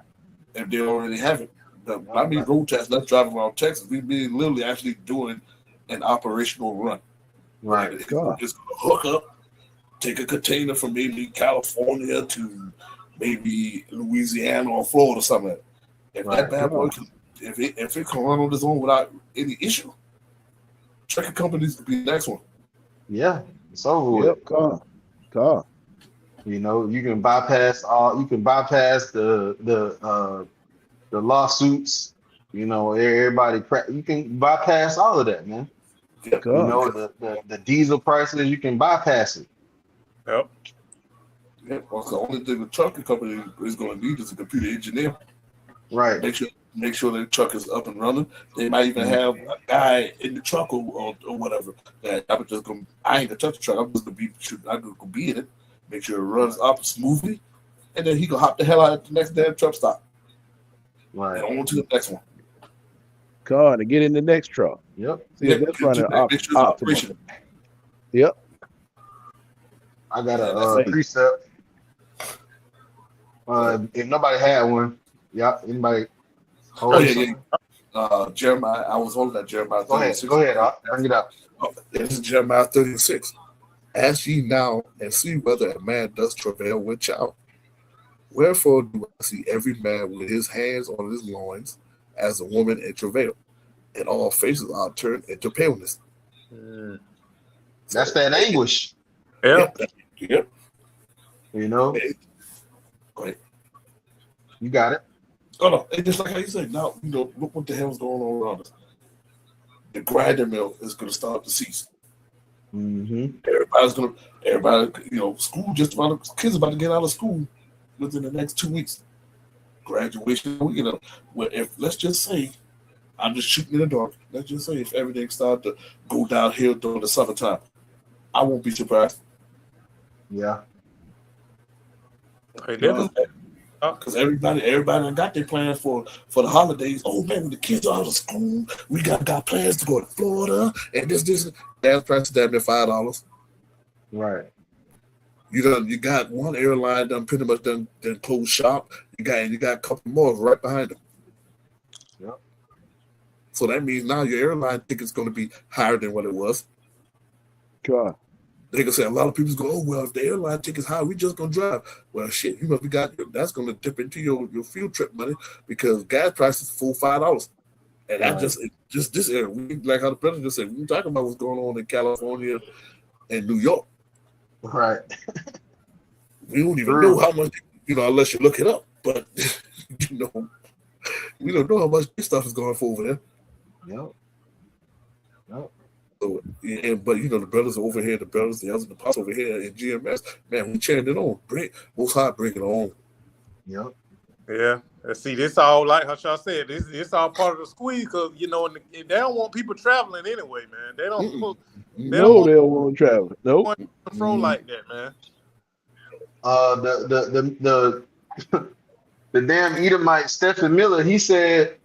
if they already have it. But when I mean road test, let's drive around Texas. We mean literally actually doing an operational run. Right. It's going to hook up, take a container from maybe California to maybe Louisiana or Florida or something. If that bad boy can, if it can run on its own without any issue, trucking companies could be the next one. Yeah, it's over with. God. You can bypass the lawsuits. Everybody. You can bypass all of that, man. Yep. The diesel prices, you can bypass it. Yep. Yeah, well, the only thing the trucking company is going to need is a computer engineer. Right. Make sure make sure the truck is up and running. They might even have a guy in the truck or whatever that I'm just gonna. I ain't gonna touch the truck. I'm just gonna be in it. Make sure it runs up smoothly, and then he gonna hop the hell out at the next damn truck stop. Right. And on to the next one. Car to get in the next truck. Yep. See if that's running optimal. Yep. I got a precept. If nobody had one, anybody? Jeremiah. I was holding that Jeremiah. Go ahead. Bring it up. This is Jeremiah 36. Ask ye now and see whether a man does travail with child. Wherefore do I see every man with his hands on his loins as a woman in travail, and all faces are turned into paleness. That's that anguish. Yeah. Yep. You know? Go ahead. You got it. Oh no, it's just like how you said. Now look what the hell's going on around us. The grinder mill is going to start to cease. Everybody, school kids about to get out of school within the next 2 weeks. Graduation, let's just say, I'm just shooting in the dark. Let's just say if everything started to go downhill during the summertime, I won't be surprised. Yeah. Because everybody got their plans for the holidays. Oh man, when the kids are out of school, we got plans to go to Florida and this. Gas price is damn near $5. Right. You got one airline done pretty much done closed shop. You got a couple more right behind them. Yep. So that means now your airline ticket's going to be higher than what it was. God. They can say a lot of people go, oh well, if the airline ticket's high, we just gonna drive. Well, shit, that's gonna dip into your fuel trip money because gas prices full $5, and that just this area. Like how the president just said, we talking about what's going on in California and New York. Right. We don't even know how much, unless you look it up. But we don't know how much this stuff is going for over there. Yep. So, but the brothers over here, the brothers, the others, the pops over here in GMS, man, we cheering it on. Most high, bring it on. Yep. Yeah. See, this all like Hashah said. This all part of the squeeze because they don't want people traveling anyway, man. They don't. They don't want to travel. Nope. Control like that, man. The damn Edomite Stephen Miller, he said,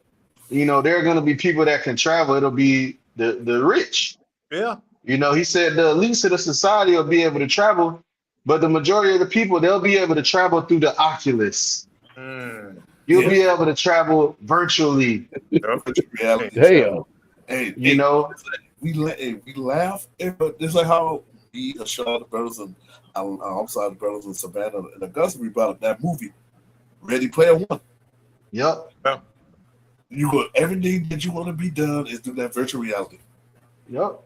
there are going to be people that can travel. It'll be the rich. Yeah. He said the elites of the society will be able to travel, but the majority of the people, they'll be able to travel through the Oculus. You'll be able to travel virtually. Reality. Damn. Hey, we laugh, but it's like how the brothers and outside the brothers in Savannah and Augusta, we brought up that movie, Ready Player One. Yep. You got everything that you want to be done is do that virtual reality. Yep.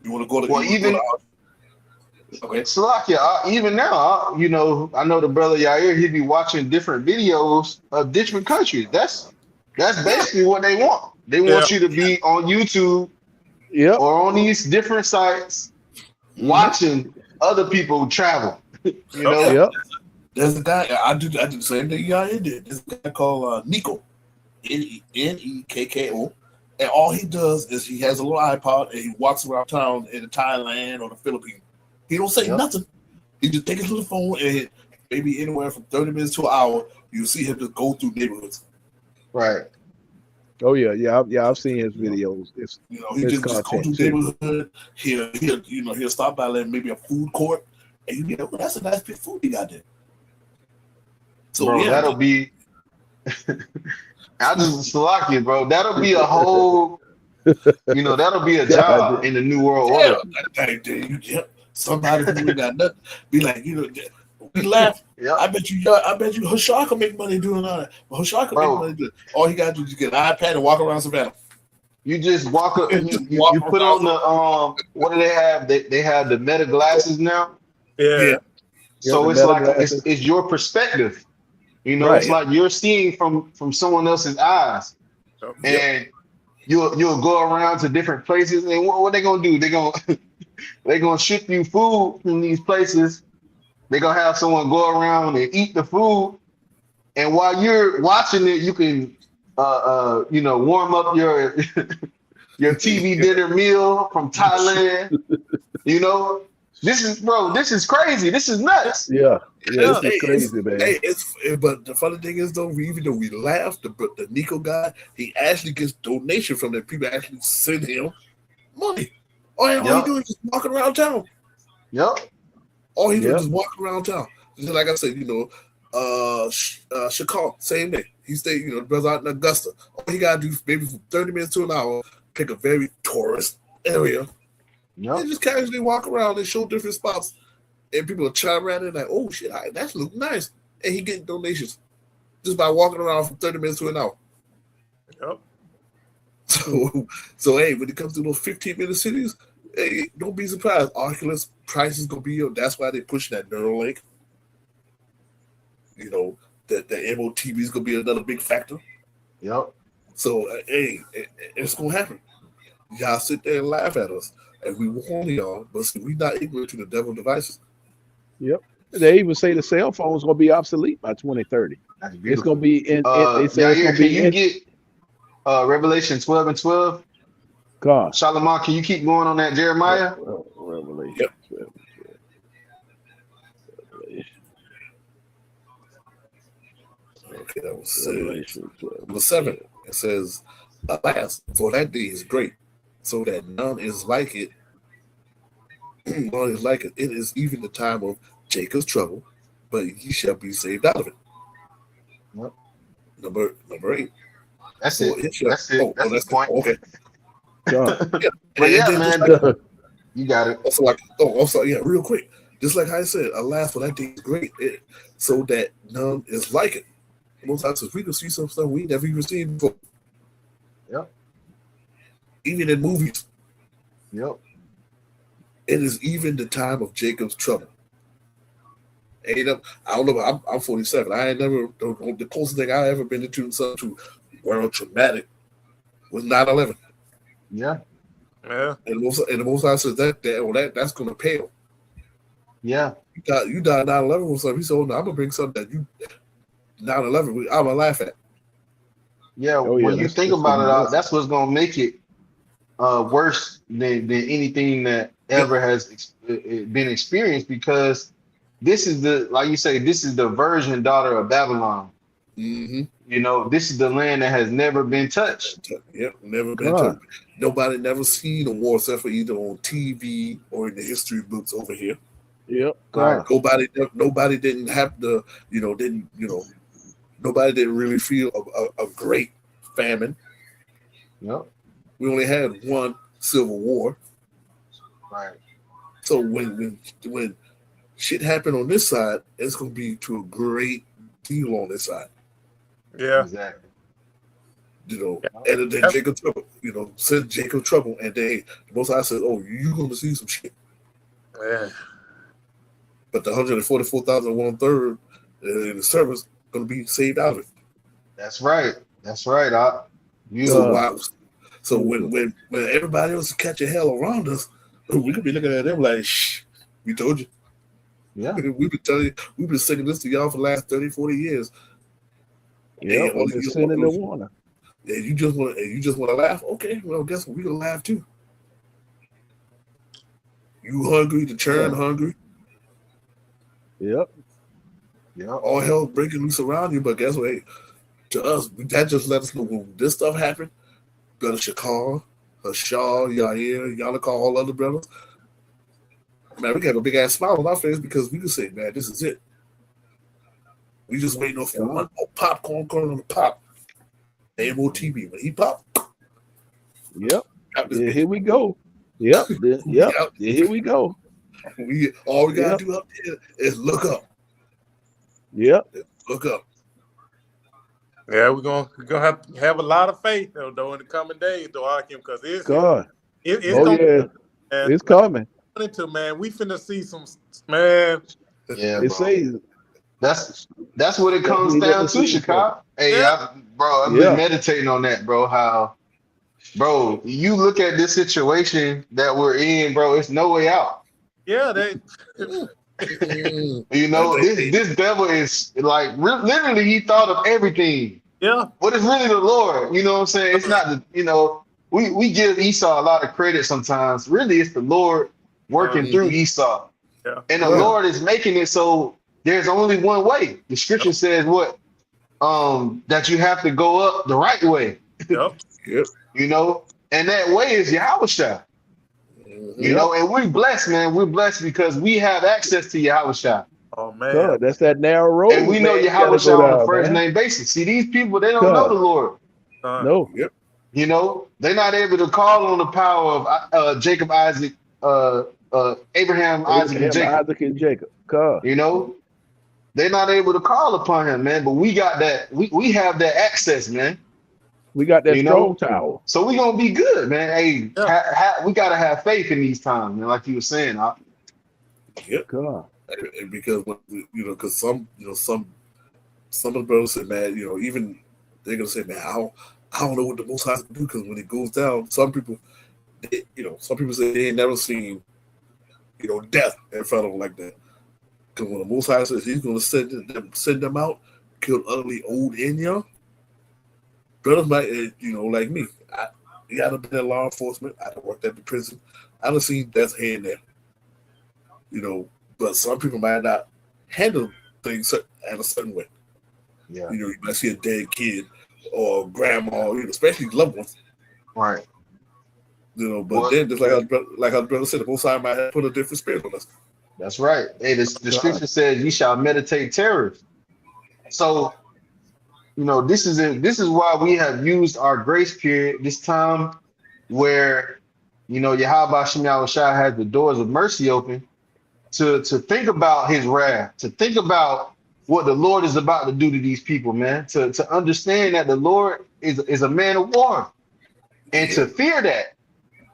You want to go to okay. Salakia, even now, I know the brother Yair, he'd be watching different videos of different countries. That's basically what they want. They want you to be on YouTube or on these different sites watching other people travel. Yep. There's a guy, I did the same thing Yair did. There's a guy called Nico, Nekko. And all he does is he has a little iPod and he walks around town in Thailand or the Philippines. He don't say nothing. He just take his little phone and maybe anywhere from 30 minutes to an hour, you see him just go through neighborhoods. Right. Oh yeah. I've seen his videos. He just go through neighborhood. He'll stop by like maybe a food court, and you get, that's a nice bit of food he got there. So bro, that'll be. I just Salakia, bro. That'll be a whole. That'll be a job in the new world order. Somebody who ain't got nothing be like, we laugh. Yeah. I bet you Hashah can make money doing all that. But Hashah can make money doing it. All he got to do is get an iPad and walk around Savannah. You just walk up. You put on the what do they have? They have the meta glasses now. Yeah. So it's like it's your perspective. It's like you're seeing from someone else's eyes, and you'll go around to different places. And what they gonna do? They're gonna ship you food from these places. They're gonna have someone go around and eat the food, and while you're watching it, you can warm up your your TV dinner meal from Thailand. You know, this is crazy. This is nuts. Yeah, Yeah. this is crazy, man. But the funny thing is though, even though we laughed, the Nico guy, he actually gets donation from them. People actually send him money. All he doing is just walking around town. Yep. All he doing is just walking around town. Just like I said, Shakar, same day. He stayed, the brother out in Augusta. All he gotta do maybe from 30 minutes to an hour, pick a very tourist area. Yep. And just casually walk around and show different spots. And people will chime around and like, oh shit, that looks nice. And he getting donations just by walking around from 30 minutes to an hour. Yep. So hey, when it comes to those 15-minute cities, hey, don't be surprised. Oculus price is gonna be up. That's why they push that Neuralink. The MOTV is gonna be another big factor. Yep. So hey, it's gonna happen. Y'all sit there and laugh at us, and we warn y'all, but we're not ignorant to the devil devices. Yep. They even say the cell phone is gonna be obsolete by 2030. It's gonna be in. They say it's gonna be in. Get Revelation 12 and 12. God. Shalom, can you keep going on that Jeremiah? Revelation. Yep. 12. Okay, that was Revelation 12. Number 7. It says, "Alas, for that day is great, so that none is like it. None is like it. It is even the time of Jacob's trouble, but he shall be saved out of it." Yep. Number 8. That's So it. shall, That's it. That's the point. Okay. God. Yeah. But yeah, then man, you got it. Also, real quick. Just like I said, alas, for that day is great, so that none is like it. Most times, we can see some stuff we never even seen before. Yep. Even in movies. Yep. It is even the time of Jacob's trouble. I don't know. I'm 47. I ain't never. The closest thing I ever been into something world traumatic was 9/11. Yeah. Yeah. And the most I said that's gonna pale. Yeah. You died 9/11 or something. He said, "Oh, no, I'm gonna bring something that you 9/11. I'm gonna laugh at." Yeah. When you think about it, that's what's gonna make it worse than anything that ever has been experienced, because this is like you say, this is the virgin daughter of Babylon. Mm-hmm. This is the land that has never been touched. Yep, never been touched. Nobody never seen a war except for either on TV or in the history books over here. Yep. Nobody didn't have the, nobody didn't really feel a great famine. Yep. We only had one civil war. Right. So when shit happened on this side, it's gonna be to a great deal on this side. Yeah. Exactly. And then Jacob trouble, send Jacob trouble, and then the Most High says, "Oh, you gonna see some shit." Yeah. But the 144,000 1/3 in the service gonna be saved out of it. That's right. That's right. So when everybody else is catching hell around us, we could be looking at them like, "Shh, we told you." Yeah. We've been telling you, we've been singing this to y'all for the last 30, 40 years. Yeah, we've been sending the warning. And you just want to laugh? Okay, well, guess what? We're gonna laugh too. You hungry to turn hungry? Yep. Yeah. All hell breaking loose around you, but guess what? Hey, to us, that just let us know when this stuff happened. Brother Shakar, Shaw, y'all call all other brothers. Man, we got a big ass smile on our face because we can say, man, this is it. We just waiting for one more popcorn on the pop. MOTV, when he popped. Yep. Yeah, here we go. Yep. Yep. Yeah, here we go. All we gotta do up there is look up. Yep. Look up. Yeah, we're gonna have a lot of faith though in the coming days, though, Hakim, because it's it's coming. Man, we finna see some, man. Yeah, it says that's what it comes down to, Chicago. Hey, I've been meditating on that, bro. How, bro, you look at this situation that we're in, bro. It's no way out. Yeah, this devil is like literally he thought of everything. Yeah. But it's really the Lord. You know what I'm saying? It's not the, we give Esau a lot of credit sometimes. Really, it's the Lord working through Esau. Yeah. And the Lord is making it so there's only one way. The scripture says what? That you have to go up the right way. Yep. And that way is Yahushua. And we're blessed, man. We're blessed because we have access to Yahushua. Oh man. God, that's that narrow road. And we know Yahushua on a first name basis. See, these people, they don't know the Lord. No. They're not able to call on the power of Jacob, Isaac, Abraham, Isaac, and Jacob. God. They're not able to call upon him, man. But we got that. We have that access, man. We got that strong tower. So we're gonna be good, man. Hey, we gotta have faith in these times, man. Like you were saying, God. Because because some of the brothers say, man, even they're gonna say, man, I don't know what the Most High can do, because when it goes down, some people say they ain't never seen death in front of them like that. Because when the Most High says He's gonna send them out, kill utterly old and young. Brothers might, like me, I had been in law enforcement. I worked at the prison. I done seen death here and there. But some people might not handle things in a certain way. Yeah. You might see a dead kid or grandma, especially loved ones. Right. But then just like our brother said, the Most High might have put a different spirit on us. That's right. Hey, the scripture says, "You shall meditate terrors." So, this is why we have used our grace period, this time where, Yahweh Shem Yahushua has the doors of mercy open to think about his wrath, to think about what the Lord is about to do to these people, man, to understand that the Lord is a man of war, and to fear that.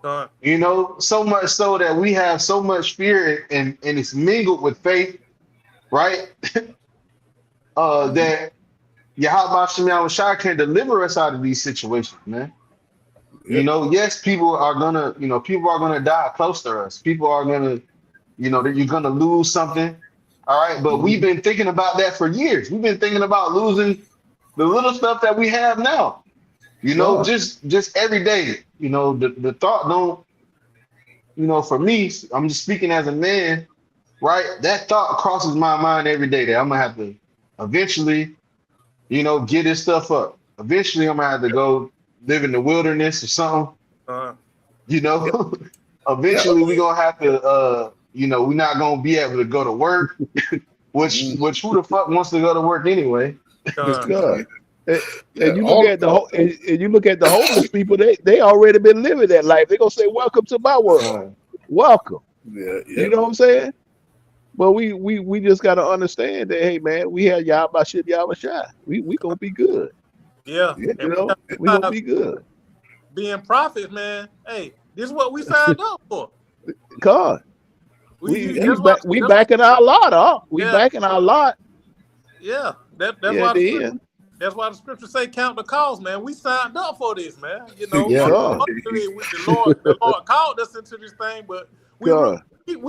So much so that we have so much fear and it's mingled with faith, right? That Yahweh Shem Yahushua can deliver us out of these situations, man. Yes, people are gonna die close to us. People are gonna, that you're gonna lose something. All right, but we've been thinking about that for years. We've been thinking about losing the little stuff that we have now. Just every day. The thought don't, for me, I'm just speaking as a man, right? That thought crosses my mind every day that I'm gonna have to eventually, get this stuff up. Eventually, I'm gonna have to go live in the wilderness or something. Eventually, we're gonna have to, we're not gonna be able to go to work. Which who the fuck wants to go to work anyway? God. And you look at the homeless people, they already been living that life. They're gonna say, "Welcome to my world." Welcome. Yeah. You know what I'm saying? But we just gotta understand that, hey man, we have Yahweh Shit Yahweh Shai. We gonna be good. Yeah. We gonna be good. Being prophets, man. Hey, this is what we signed up for. God. We backing our lot, We backing our lot. Yeah. That's why the scripture say count the cost, man. We signed up for this, man. The Lord called us into this thing, but we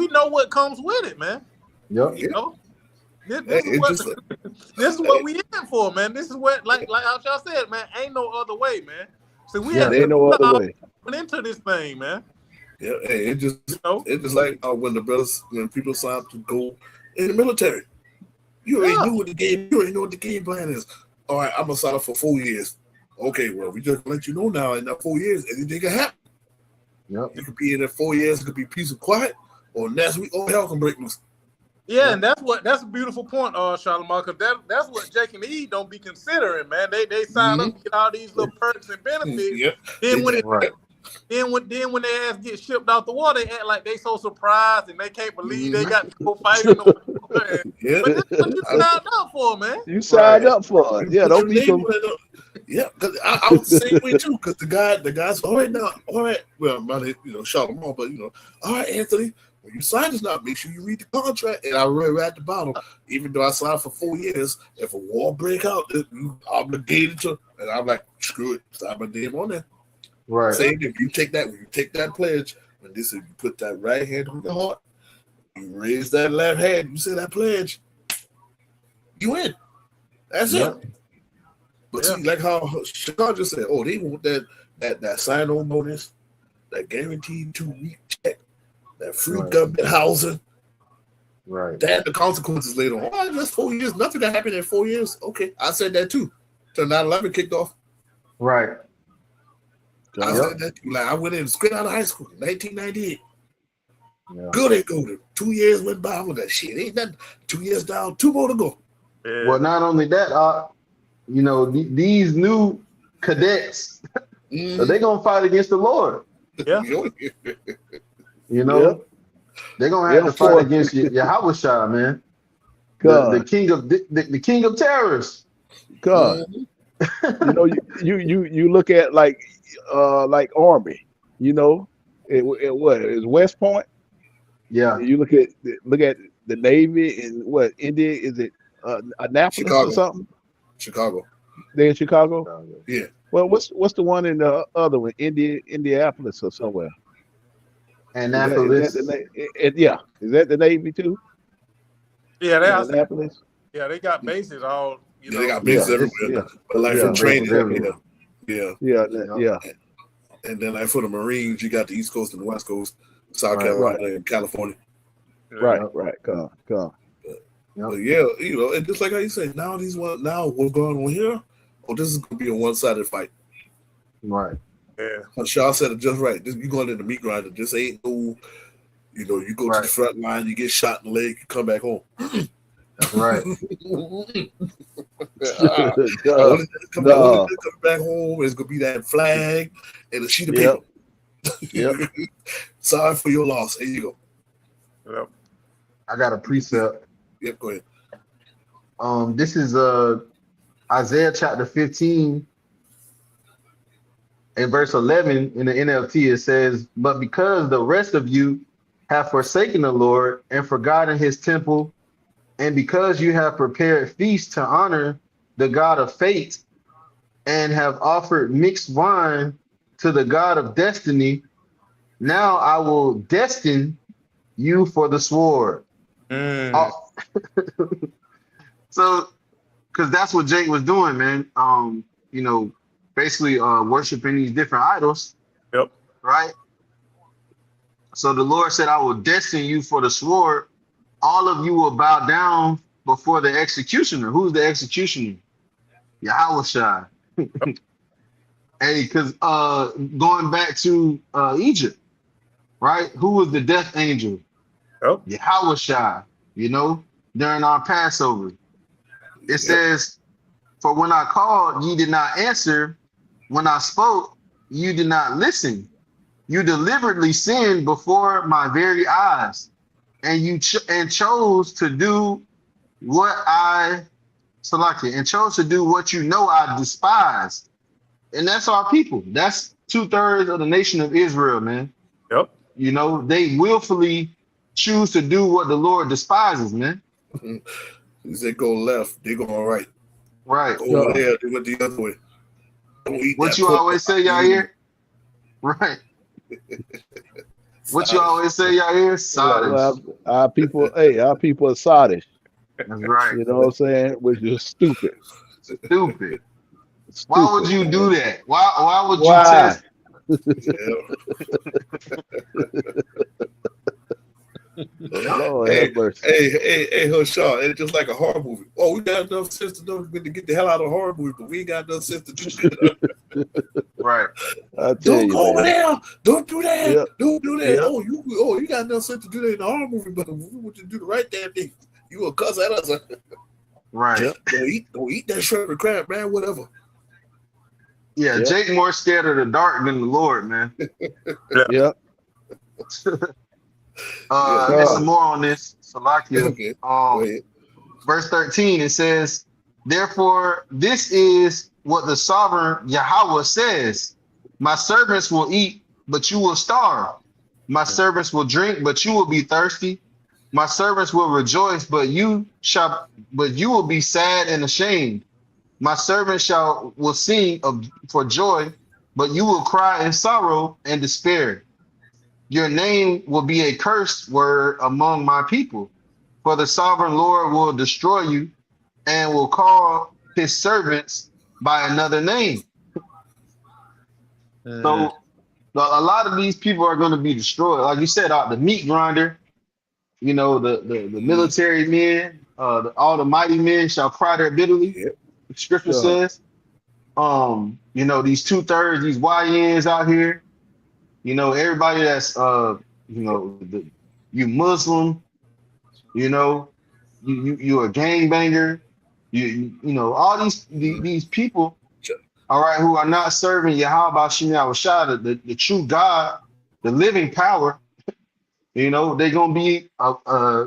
know what comes with it, man. Yep. This is what we in for, man. This is what, like how y'all said, man. Ain't no other way, man. So we ain't no other way into this thing, man. Yeah, hey, it's just like when people sign up to go in the military. You already know what the game plan is. All right, I'm gonna sign up for 4 years. Okay, well, we just let you know now. In that 4 years, anything can happen. Yep. It could be in that 4 years. It could be peace and quiet, or next week, all hell can break loose. Yeah, and that's a beautiful point, Charlamagne, because that's what Jake and Eve don't be considering, man. They sign up to get all these little perks and benefits. Yep. Then when they ass get shipped out the water, they act like they so surprised and they can't believe they got to go fight in the water. But that's what you signed up for, man. You signed up for it. Yeah, don't be so. Yeah, because I was the same way too. Because the guys, all right. Well, shout them all, but all right, Anthony. When you sign this now, make sure you read the contract. And I read at the bottom, even though I signed for 4 years, if a war break out, you obligated to. And I'm like, screw it, sign my name on there. Right. Same if you take that pledge, when this is you put that right hand on your heart, you raise that left hand, you say that pledge, you win. That's it. But Yeah. see, like how Chicago just said, oh, they want that sign-on bonus, that guaranteed 2-week check, that free Right. government housing, Right. that the consequences later on. Oh, just 4 years, nothing that happened in 4 years. Okay, I said that too. Till 9/11 kicked off. Right. I Yep. said that too. Like I went in straight out of high school, 1998. Yeah. Good ain't go to 2 years went by with that shit. Ain't nothing. 2 years down, 2 more to go. Yeah. Well, not only that, you know, these new cadets, they gonna fight against the Lord. Yeah. You know, they're gonna have to fight against Yahushua, man. The king of the king of terrorists. God. You know, you look at like Army, you know, it's West Point. Yeah. You look at the Navy and what India is it Annapolis Chicago. or something? Chicago. They're in Chicago. Yeah. Well, what's the one in the other one? Indianapolis or somewhere? Annapolis. Is that the Navy too? Yeah, Annapolis. yeah, they got bases all. You know, they got bases everywhere. Yeah. But like for training, yeah. Yeah. And then like for the Marines, you got the East Coast and the West Coast, South Right. Carolina and California. Right. Come. But yeah, you know, and just like how you say, now what's going on here? Oh, this is gonna be a one-sided fight. Right. Yeah. Shaw said it just right. You going in the meat grinder. This ain't no, you know, you go to the front line, you get shot in the leg, you come back home. That's right. Come back home, it's gonna be that flag and a sheet of paper. Yep. Sorry for your loss. Here you go. Yep. I got a precept. Yep, go ahead. This is Isaiah chapter 15 and verse 11 in the NLT. It says, "But because the rest of you have forsaken the Lord and forgotten his temple, and because you have prepared feasts to honor the God of fate and have offered mixed wine to the God of destiny, now I will destine you for the sword." So, because that's what Jake was doing, man. You know, basically worshiping these different idols. Yep. Right. So the Lord said, "I will destine you for the sword. All of you will bow down before the executioner." Who's the executioner? Yahushua. Hey, because going back to Egypt, right? Who was the death angel? Yep. Yahushua, you know, during our Passover. It says, "For when I called, ye did not answer. When I spoke, you did not listen. You deliberately sinned before my very eyes, and you chose to do what I selected, and chose to do what you know I despise." And that's our people. That's 2/3 of the nation of Israel, man. Yep. You know, they willfully choose to do what the Lord despises, man. They go left, they go right. Right. Go over there, they went the other way. What you always say, y'all hear? Right. What you always say, y'all hear? Sodish. Our people are sodish. That's right. You know what I'm saying? Which is stupid. Stupid. Why would you do that? Why would you test? Lord hey, Shaw, it's just like a horror movie. Oh, we got enough sense to know to get the hell out of a horror movie, but we ain't got enough sense to do shit. Right. Don't go over there. Don't do that. Yep. Don't do that. Yep. You got enough sense to do that in a horror movie, but we want you to do the right damn thing. You will cuss at us. Right. Yep. Don't eat that shrimp and crab, man. Whatever. Yeah, Yep. Jake more scared of the dark than the Lord, man. Yep. There's some more on this. Salakia. Okay. Verse 13, it says, "Therefore, this is what the sovereign Yahweh says. My servants will eat, but you will starve. My servants will drink, but you will be thirsty. My servants will rejoice, but you will be sad and ashamed. My servants will sing for joy, but you will cry in sorrow and despair. Your name will be a cursed word among my people, for the sovereign Lord will destroy you and will call his servants by another name. So a lot of these people are going to be destroyed. Like you said, the meat grinder, you know, the military men, all the mighty men shall cry there bitterly. Yep. The scripture says, you know, these 2/3, these YNs out here, you know, everybody that's, you know, you Muslim, you know, you're a gangbanger, you know, all these people, all right, who are not serving Yahweh Shah, the true God, the living power, you know, they're gonna be,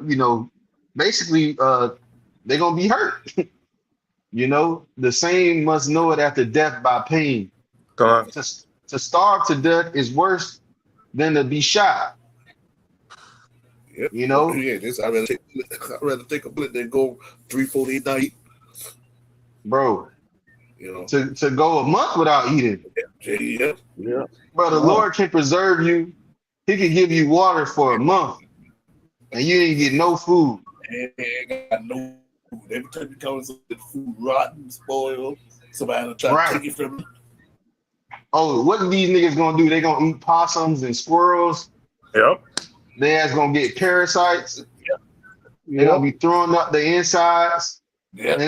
you know, basically, they're gonna be hurt. You know, the same must know it after death by pain. To starve to death is worse than to be shot. Yep. You know, Yeah, I'd rather take a bullet than go 3-4 days not eat. Bro. You know, to go a month without eating. Yeah. But the Lord can preserve you. He can give you water for a month, and you didn't get no food. And got no food. Every time you come, the food rotten, spoiled. Somebody will try to take it from you. Oh, what are these niggas gonna do? They gonna eat possums and squirrels. Yep. They ass gonna get parasites. Yep. They're gonna be throwing up the insides. Yep.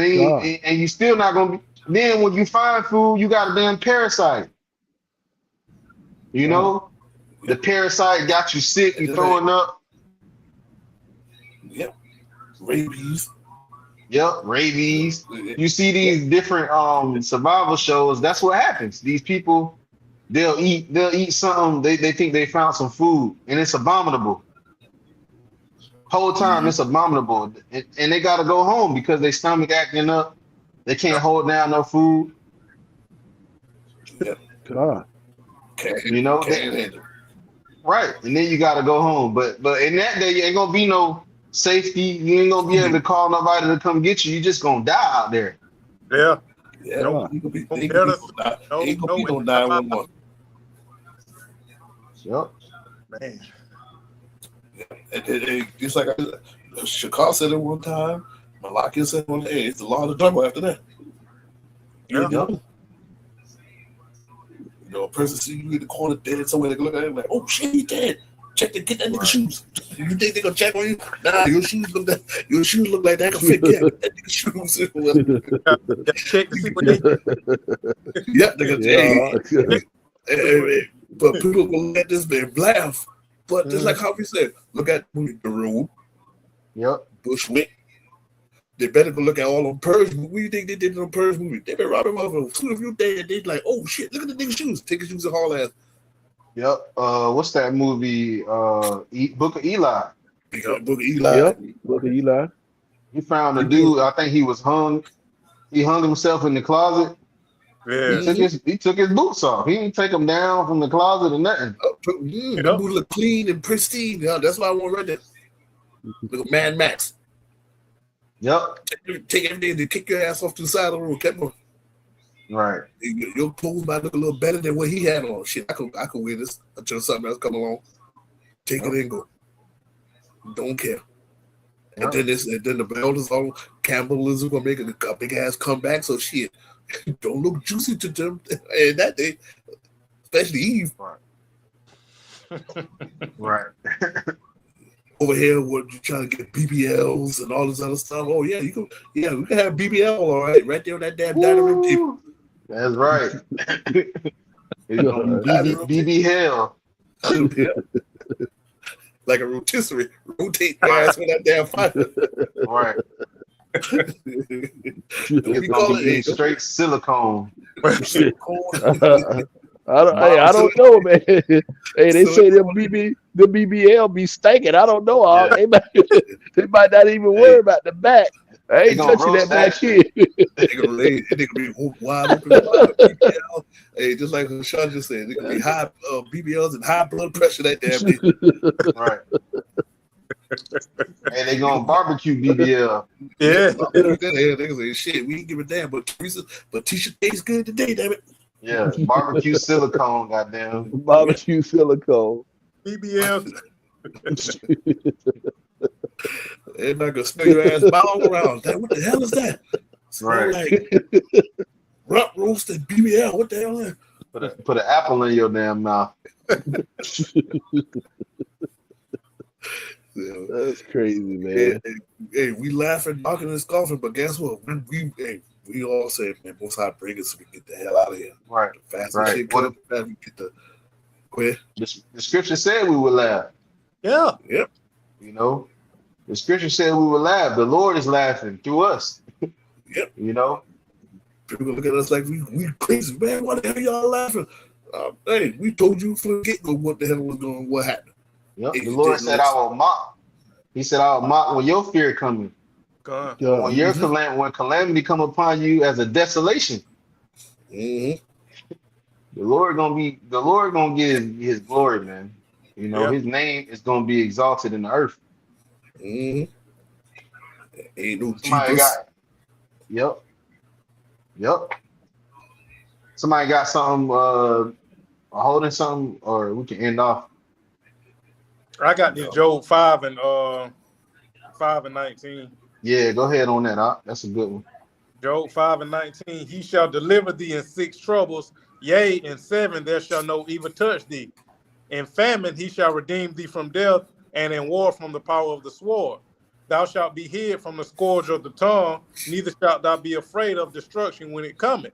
And you still not gonna be. Then when you find food, you got a damn parasite. You know, the parasite got you sick. You throwing up. Yep. Rabies. Yep, rabies. You see these different survival shows. That's what happens. These people, they'll eat something. They think they found some food, and it's abominable. Whole time it's abominable, and they gotta go home because their stomach acting up. They can't hold down no food. Yep. God. You know, right? And then you gotta go home. But in that day, you ain't gonna be no safety. You ain't gonna be able to call nobody to come get you. You just gonna die out there. Yeah. Yeah. No, You could be, no, ain't gonna be no 911. Yep. Man. And it's like Shakar said it one time. Malachi said one day. It's the law of the jungle after that. Yeah. You know, a person see you in the corner dead somewhere, they look at him like, oh shit, he dead. Check to get that nigga shoes. You think they gonna check on you? Nah, your shoes look like that can fit. Yeah, that nigga shoes. Check to see what they Yep, nigga. But people gonna let this man laugh. But just like how we said, look at the room. Yep. Bushwick. They better go look at all them Purge movies. What do you think they did in the Purge movie? They been robbing motherfuckers. Soon as you dead, they like, oh shit, look at the nigga shoes. Take his shoes and haul ass. Yep. What's that movie? Book of Eli. Book of Eli. Yep. Book of Eli. He found a dude. I think he was hung. He hung himself in the closet. Yeah. He took his boots off. He didn't take them down from the closet or nothing. The boots look clean and pristine. Yeah, that's why I want to read that. Look at Mad Max. Yep. Take everything to kick your ass off to the side of the road. Kept on. Right. Your clothes might look a little better than what he had on. Shit, I could wear this until something else come along. Take it and go. Don't care. And then the belt is on. Cannibalism gonna make a big ass comeback. So shit, don't look juicy to them. And that day, especially Eve. Right. Over here, what you trying to get BBLs and all this other stuff? Oh yeah, we can have BBL all right there on that damn dining room table. That's right. It's gonna be BB hell. Like a rotisserie, rotate your ass with that damn fire. Right. It's gonna be straight silicone. I don't know, man. Hey, they say the BBL be stinking. I don't know. They might not even worry about the back. I ain't touching that back shit. They gonna be wide open. BBL. Hey, just like Sean just said, they gonna be high BBLs and high blood pressure that damn day. Right. And they gonna barbecue BBL. Yeah. They gonna say shit. We ain't give a damn, but Tisha tastes good today, damn it. Yeah, barbecue silicone, goddamn. Barbecue silicone. BBL. Everybody gonna smell your ass all around. What the hell is that? Right. Like, Rump roast and BBL. What the hell? Put an apple in your damn mouth. That's crazy, man. Hey, we laughing, mocking, and scoffing, but guess what? We all say, man, most high bring us so we get the hell out of here. Right. The faster Right. shit comes, the faster we get the quit. The scripture said we would laugh. Yeah. Yep. You know, the scripture said we would laugh. The Lord is laughing through us. Yep. You know, People look at us like we crazy, man. Why the hell y'all laughing? Hey, we told you from the get-go what the hell was going, what happened. yep. If The you Lord didn't said, listen. "I will mock." He said, "I will mock when your fear coming, God. when your when calamity come upon you as a desolation." Mm-hmm. The Lord gonna get his glory, man. You know, Yeah. his name is gonna be exalted in the earth. Mm-hmm. Ain't no Somebody cheapest. got, yep. Somebody got something, holding something, or we can end off. I got this Job 5 and 19. Yeah, go ahead on that. That's a good one. Job 5 and 19. He shall deliver thee in 6 troubles, yea, in 7 there shall no evil touch thee. In famine he shall redeem thee from death, and in war from the power of the sword. Thou shalt be hid from the scourge of the tongue, neither shalt thou be afraid of destruction when it cometh.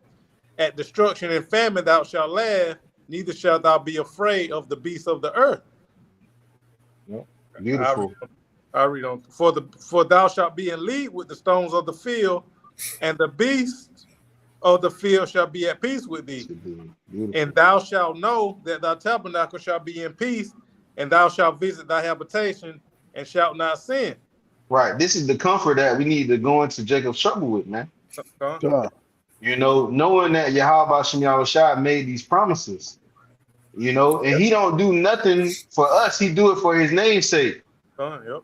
At destruction and famine thou shalt laugh, neither shalt thou be afraid of the beasts of the earth. Yep. Beautiful. I read on. For thou shalt be in league with the stones of the field, and the beasts of the field shall be at peace with thee. Beautiful. And thou shalt know that thy tabernacle shall be in peace, and thou shalt visit thy habitation, and shalt not sin. Right. This is the comfort that we need to go into Jacob's trouble with, man. You know, knowing that Yahweh Shem Yahushua made these promises. You know, and he don't do nothing for us. He do it for his name's sake. Yep.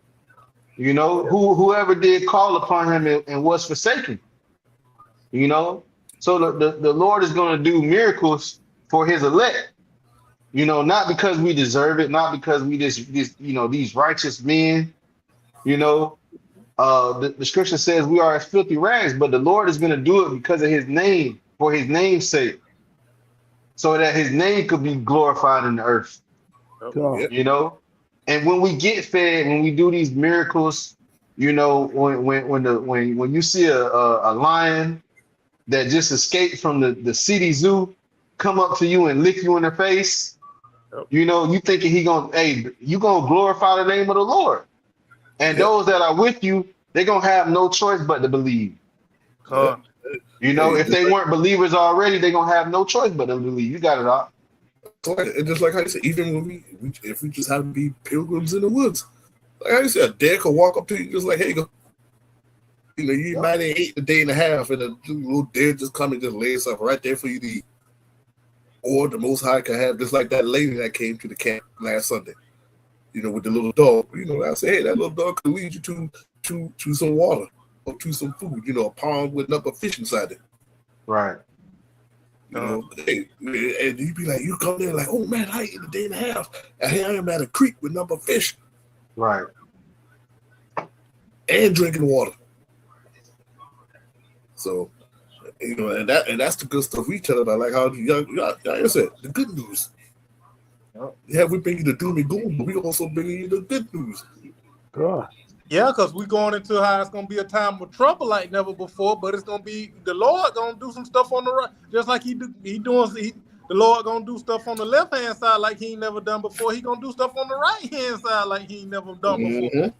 You know, whoever did call upon him and was forsaken. You know, so the Lord is going to do miracles for his elect. You know, not because we deserve it, not because we just you know, these righteous men. You know, the scripture says we are as filthy rags, but the Lord is going to do it because of his name, for his name's sake, so that his name could be glorified in the earth. You know, and when we get fed, when we do these miracles, you know, when you see a lion that just escaped from the city zoo come up to you and lick you in the face, you know, you thinking you gonna glorify the name of the Lord. And those that are with you, they're going to have no choice but to believe. You know, if they weren't believers already, they're going to have no choice but to believe. You got it all. And just like I said, even when if we just have to be pilgrims in the woods, like I said, a deer could walk up to you just like, hey, go. You know, you might have ate a day and a half, and a little deer just come and just lay itself right there for you to eat. Or the Most High could have, just like that lady that came to the camp last Sunday. You know, with the little dog, you know, I say, hey, that little dog could lead you to some water or to some food, you know, a pond with nothing but fish inside it. Right. You know, hey, and you'd be like, you come there like, oh man, I ate a day and a half, and here I am at a creek with nothing but fish. Right. And drinking water. So, you know, and that's the good stuff we tell about, like how like I said, the good news. Yeah, we bring you the doom and gloom, but we also bring you the good news. Yeah, because we're going into how it's going to be a time of trouble like never before, but it's going to be, the Lord going to do some stuff on the right, just like the Lord going to do stuff on the left-hand side like he ain't never done before. He going to do stuff on the right-hand side like he ain't never done before.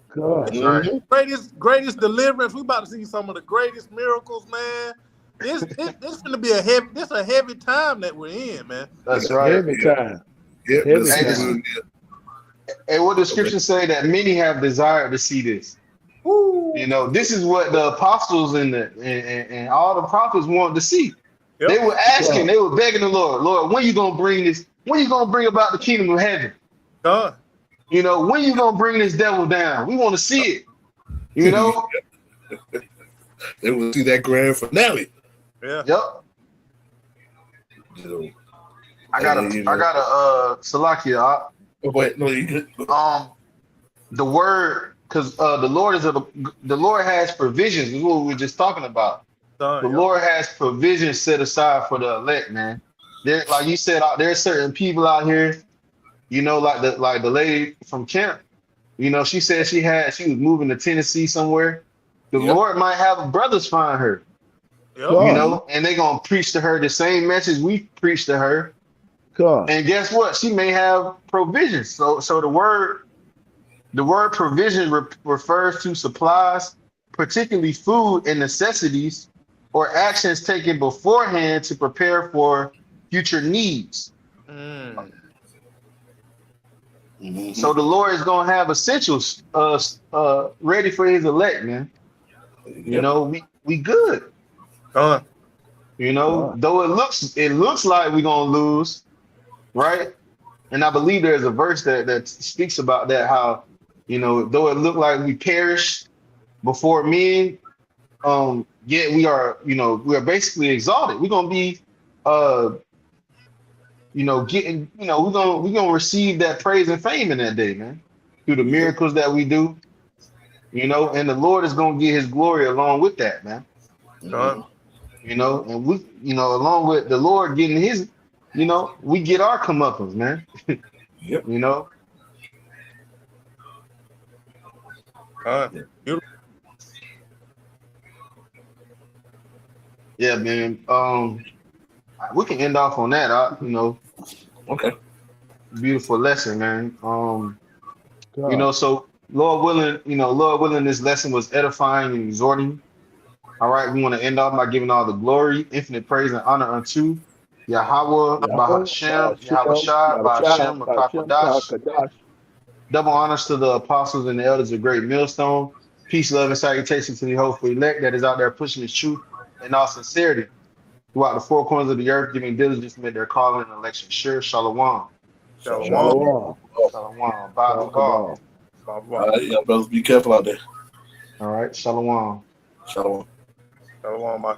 That's right. Greatest deliverance. We about to see some of the greatest miracles, man. This going to be a heavy time that we're in, man. That's right. Heavy time. Yeah, and what the scriptures say that many have desired to see this. Woo. You know, this is what the apostles and all the prophets wanted to see. Yep. They were asking, they were begging the Lord, when you gonna bring this? When you gonna bring about the kingdom of heaven? You know, when you gonna bring this devil down? We want to see it. You know, they will see that grand finale. Yeah. Yep. You know, I got a Salakia. Wait, no, you good. The word, because the Lord has provisions. Is what we were just talking about. The Yep. Lord has provision set aside for the elect, man. There, like you said, there are certain people out here, like the lady from camp. She said she was moving to Tennessee somewhere. The Yep. Lord might have brothers find her, Yep. God, and they're gonna preach to her the same message we preach to her. God, And guess what? She may have provision. So the word provision refers to supplies, particularly food and necessities, or actions taken beforehand to prepare for future needs. Mm. So the Lord is gonna have essentials ready for his elect, man. Yep. We good. God. God. Though it looks like we're gonna lose, right? And I believe there's a verse that speaks about that, how, though it looked like we perished before men, yet we are basically exalted. We're gonna be we're gonna receive that praise and fame in that day, man, through the Yep. miracles that we do, and the Lord is gonna get his glory along with that, man. God. And we, along with the Lord getting his, we get our comeuppance, man. Yep. you know. God. Yep. Beautiful. Yeah, man. We can end off on that. Okay. Beautiful lesson, man. God. So Lord willing, this lesson was edifying and exhorting. All right, we want to end off by giving all the glory, infinite praise, and honor unto Yahweh, Yahweh, Bahashem, Yahweh Ba'ashem, Shai, Yahushua, Bahashem, Ba'ashem, Makakwadash. Ba'akadash. Double honors to the apostles and the elders of Great Millstone. Peace, love, and salutation to the hopeful elect that is out there pushing the truth in all sincerity throughout the four corners of the earth, giving diligence to make their calling and election sure. Shalom. Shalom. Shalom. Shalom. Ba'al Gabal. Shalom. Bye-bye. All right, y'all brothers, be careful out there. All right. Shalom. Shalom. Shalom.